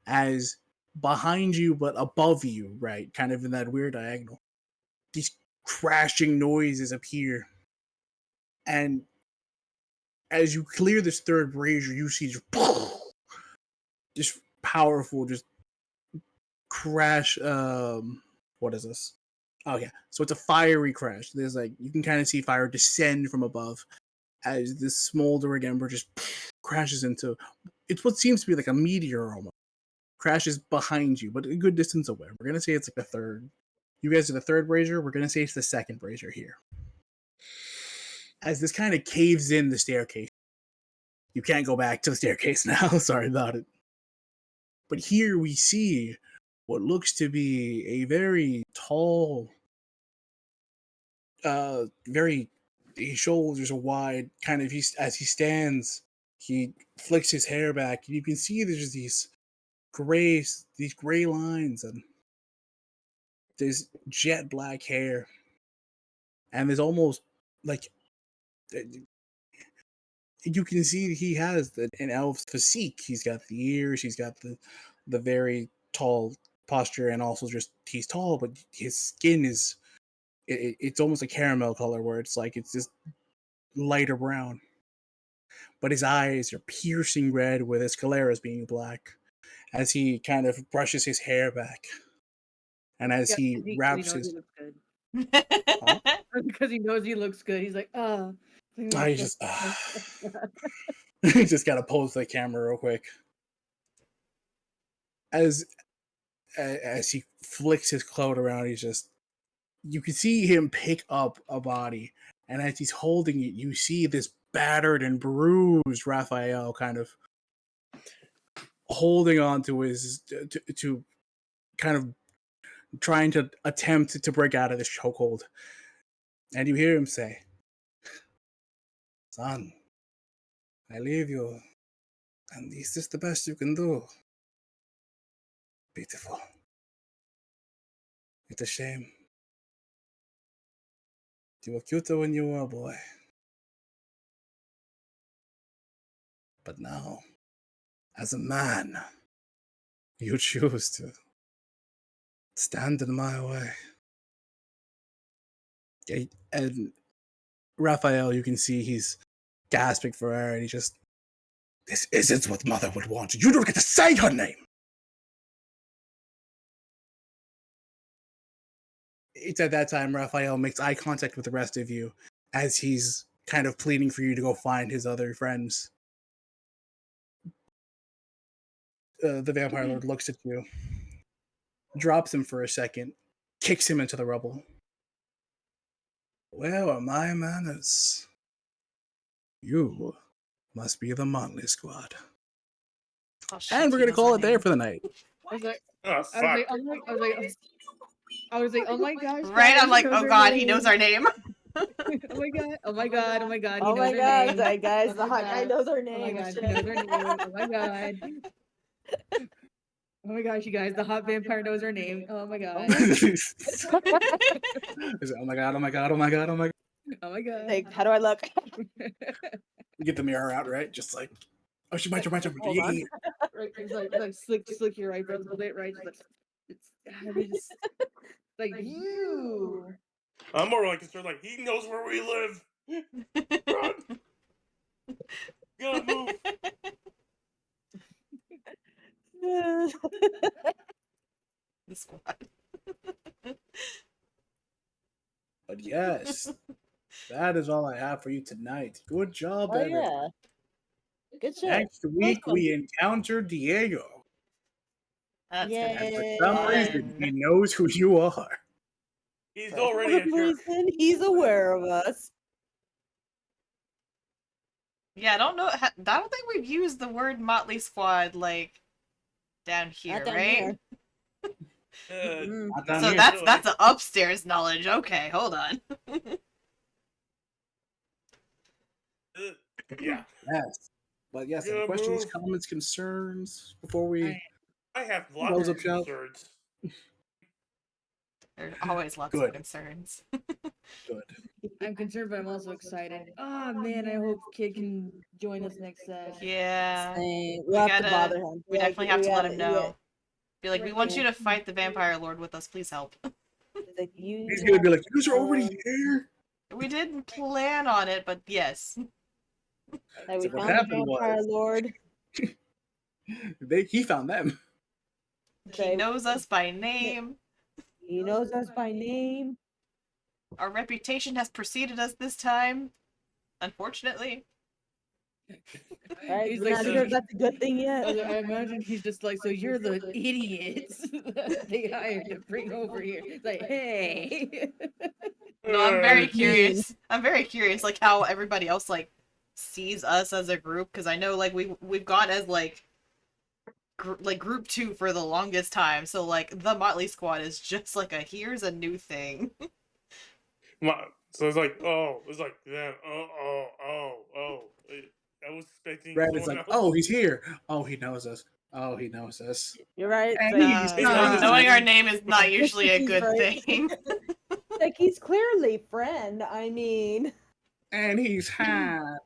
as behind you, but above you, right? Kind of in that weird diagonal. These crashing noises appear. And as you clear this third brazier, you see just powerful, just crash. What is this? Oh yeah, so it's a fiery crash. There's like you can kind of see fire descend from above as this smoldering ember just crashes into. It's what seems to be like a meteor almost. Crashes behind you, but a good distance away. We're gonna say it's like the third. You guys are the third brazier. We're gonna say it's the second brazier here. As this kind of caves in the staircase. You can't go back to the staircase now. Sorry about it. But here we see what looks to be a very tall, very his shoulders are wide. Kind of as he stands, he flicks his hair back, and you can see there's these gray lines, and there's jet black hair, and there's almost like you can see he has an elf's physique. He's got the ears, he's got the very tall posture, and also just he's tall, but his skin is it's almost a caramel color where it's like it's just lighter brown. But his eyes are piercing red with his scleras being black as he kind of brushes his hair back. And as he wraps knows his he looks good. Huh? Because he knows he looks good. He's like, he just he just gotta pose the camera real quick. As he flicks his cloak around, he's just you can see him pick up a body, and as he's holding it, you see this battered and bruised Raphael kind of holding on to his to kind of trying to attempt to break out of this chokehold. And you hear him say, "Son, I leave you, and this is the best you can do. Beautiful. It's a shame. You were cuter when you were a boy. But now, as a man, you choose to stand in my way." And Raphael, you can see he's gasping for air, and he just, "This isn't what mother would want. You don't get to say her name." It's at that time Raphael makes eye contact with the rest of you as he's kind of pleading for you to go find his other friends. The vampire lord looks at you, drops him for a second, kicks him into the rubble. "Where are my manners? You must be the Motley Squad." Oh, shit, And we're he gonna knows call our it there name. for the night. I was like, Oh fuck! I was like, oh my gosh, Right? guys, I'm like, he knows oh our god, he name. knows our name. Oh my god, oh my god, oh my god, he Oh knows my our god, name. guys, Oh the my hot guy god. knows our Oh my name. god, Shit. he knows our name. Oh my god. Oh my gosh, you guys, the hot vampire knows our name. Oh my god. Oh my god, oh my god, oh my god, oh my god. Oh my god. Like, how do I look? You get the mirror out, right? Just like, oh, she might. Hold on. Right, it's like slick your eyebrows a little bit, right? Just like, it's like you. I'm more like concerned. Like he knows where we live. Run! Gotta move. The squad. But yes, that is all I have for you tonight. Good job, Oh everyone. yeah. Good shit. Next week Awesome. we encounter Diego, That's Yay. and for gonna be some reason he fun. knows who you are. He's For already a some jerk. reason, he's aware of us. Yeah, I don't know. I don't think we've used the word Motley Squad like down here, Not down right? here. Uh, Not down So here. that's an upstairs knowledge. Okay, hold on. yeah. Yes. But yes, any Good questions, move. comments, concerns before we I have close lots up of shop? concerns. There's always lots of Good. concerns. Good. I'm concerned, but I'm also excited. Ah, man, I hope Kid can join us next sesh. Yeah, We'll we have to gotta. bother him. We definitely have to let him know. Yeah. Be like, we want you to fight the vampire lord with us. Please help. Like you. He's gonna be like, "You are already here." We didn't plan on it, but yes. That we So what found the happened vampire was lord. he found them. He Say- knows us by name. He knows us by name. Our reputation has preceded us this time. Unfortunately. Right? He's We're like, not so sure if that's a good thing yet. I imagine he's just like, so you're the idiots that they hired to bring over here. It's like, hey. No, I'm very Mean. curious. I'm very curious, like how everybody else like sees us as a group, because I know like we've gone as like group 2 for the longest time. So like the Motley Squad is just like a here's a new thing. So it's like, oh, it's like them. I was expecting Brad is someone like, else. "Oh, he's here. Oh, he knows us. Oh, he knows us." You're right. And Like, he's He knows his Knowing our name. name is not usually a He's good right. thing. like he's clearly friend. I mean, And he's hot.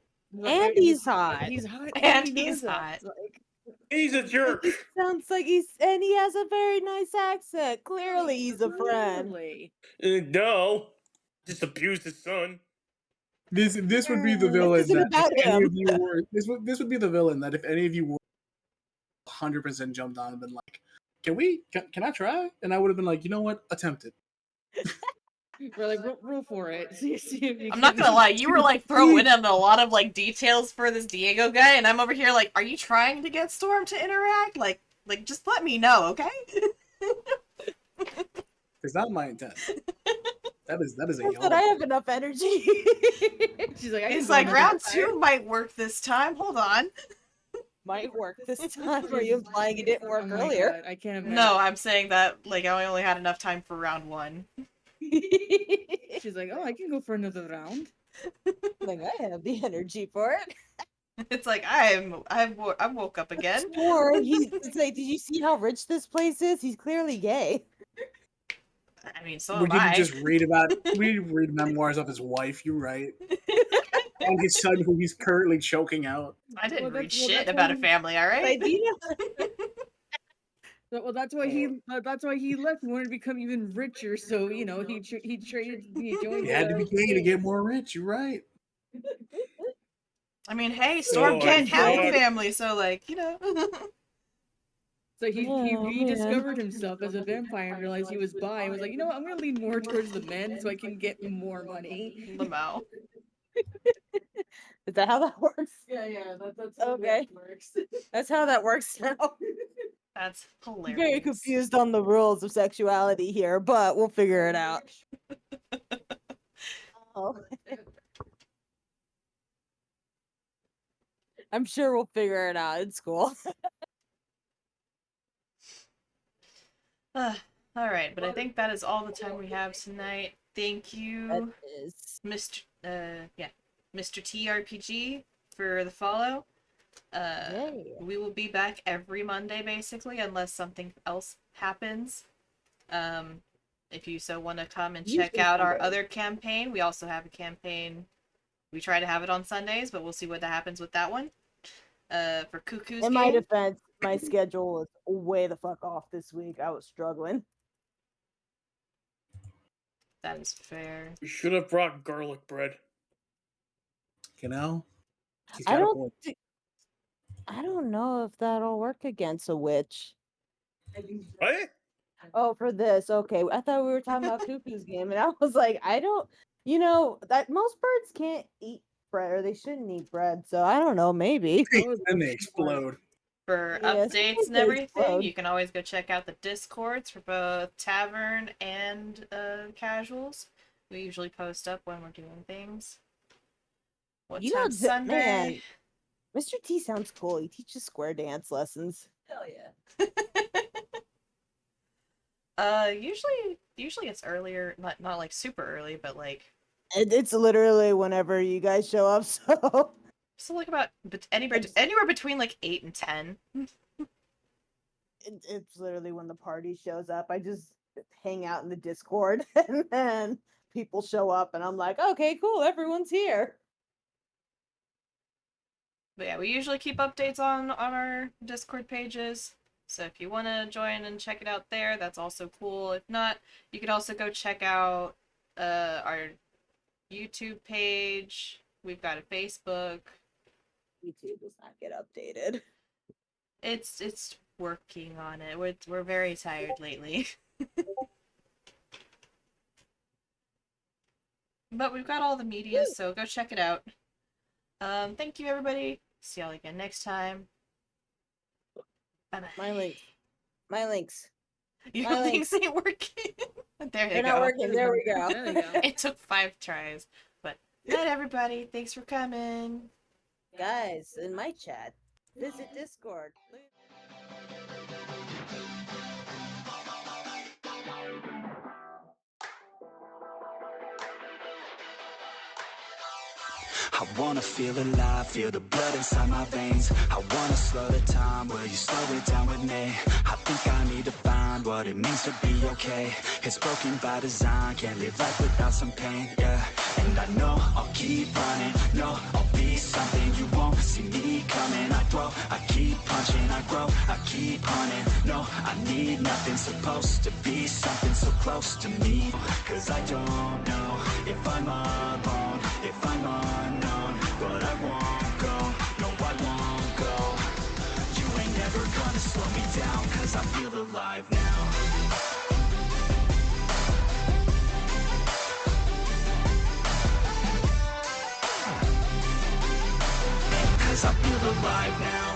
and he's hot. He's hot And he he's knows us. hot. Like, He's a And jerk. he sounds like and he has a very nice accent. Clearly, he's a friend. clearly. No, just abused his son. This would be the This villain isn't that about if any him. of you were this would be the villain that if any of you were 100% jumped on and been like, can I try? And I would have been like, you know what, attempt it. We're like, roll for it. See if you I'm not can- gonna lie, you were like throwing in a lot of like details for this Diego guy, and I'm over here like, are you trying to get Storm to interact? Like just let me know, okay? It's not my intent. That is a I said y'all. I have enough energy. She's like, I It's can go like another round fire. 2 might work this time. Hold on. Might work this time. Are you implying it didn't work Oh my earlier? God, I can't imagine. No, I'm saying that like I only had enough time for round 1. She's like, oh, I can go for another round. like I have the energy for it. It's like I woke up again. Or it's like, did you see how rich this place is? He's clearly gay. I mean, so We am didn't I. just read memoirs of his wife, you're right. And his son who he's currently choking out. I didn't read that's shit why about a he- family, all right? Like, do you know? Well, that's why he left. He wanted to become even richer. So he traded. He joined. He had to be gay to get more rich, you're right. I mean, hey, So Storm I can't have a thought- family, so like, So he Oh, man. rediscovered himself as a vampire and realized he was bi. And was like, you know what? I'm gonna lean more towards the men so I can get more money. Lamau. Is that how that works? Yeah. That's Okay. that works. That's how that works now. That's I'm hilarious. very confused on the rules of sexuality here, but we'll figure it out. Oh. I'm sure we'll figure it out in school. All right, but I think that is all the time we have tonight. Thank That you, is. Mr. Mr. TRPG for the follow. Yay. We will be back every Monday basically, unless something else happens. If you so want to come and check Usually out our Sundays. other campaign, we also have a campaign. We try to have it on Sundays, but we'll see what happens with that one. For Cuckoo's In my game, defense, my schedule was way the fuck off this week. I was struggling. that is fair. We should have brought garlic bread. You know? He's I got a don't. point. I don't know if that'll work against a witch. What? Oh, for this, okay. I thought we were talking about Cuckoo's game, and I was like, I don't. You know that most birds can't eat bread, or they shouldn't eat bread. So I don't know. Maybe. And they explode. For Yeah, updates and they everything, explode. you can always go check out the Discords for both Tavern and Casuals. We usually post up when we're doing things. What You time know, Sunday? man, Mr. T sounds cool. He teaches square dance lessons. Hell yeah. Usually it's earlier, not like super early, but like It's literally whenever you guys show up. So like about It's- anywhere between like 8 and 10. it's literally when the party shows up. I just hang out in the Discord, and then people show up, and I'm like, okay, cool, everyone's here. But yeah, we usually keep updates on our Discord pages. So if you want to join and check it out there, that's also cool. If not, you can also go check out our YouTube page. We've got a Facebook. YouTube does not get updated. It's working on it. We're very tired lately. But we've got all the media, so go check it out. Thank you everybody. See y'all again next time. Bye bye. My links. My links. Your my links ain't working. There you They're go. not working. There we go. There you go. It took 5 tries. But night everybody. Thanks for coming. Guys, in my chat, visit Discord. I wanna feel alive, feel the blood inside my veins. I wanna slow the time, will you slow it down with me? I think I need to find what it means to be okay. It's broken by design, can't live life without some pain, yeah. And I know I'll keep running, no, I'll be something you won't see me coming. I grow, I keep punching, I grow, I keep hunting. No, I need nothing, supposed to be something so close to me. Cause I don't know if I'm alone, if I'm unknown, but I won't go, no I won't go. You ain't never gonna slow me down, cause I feel alive now. Cause I feel alive now.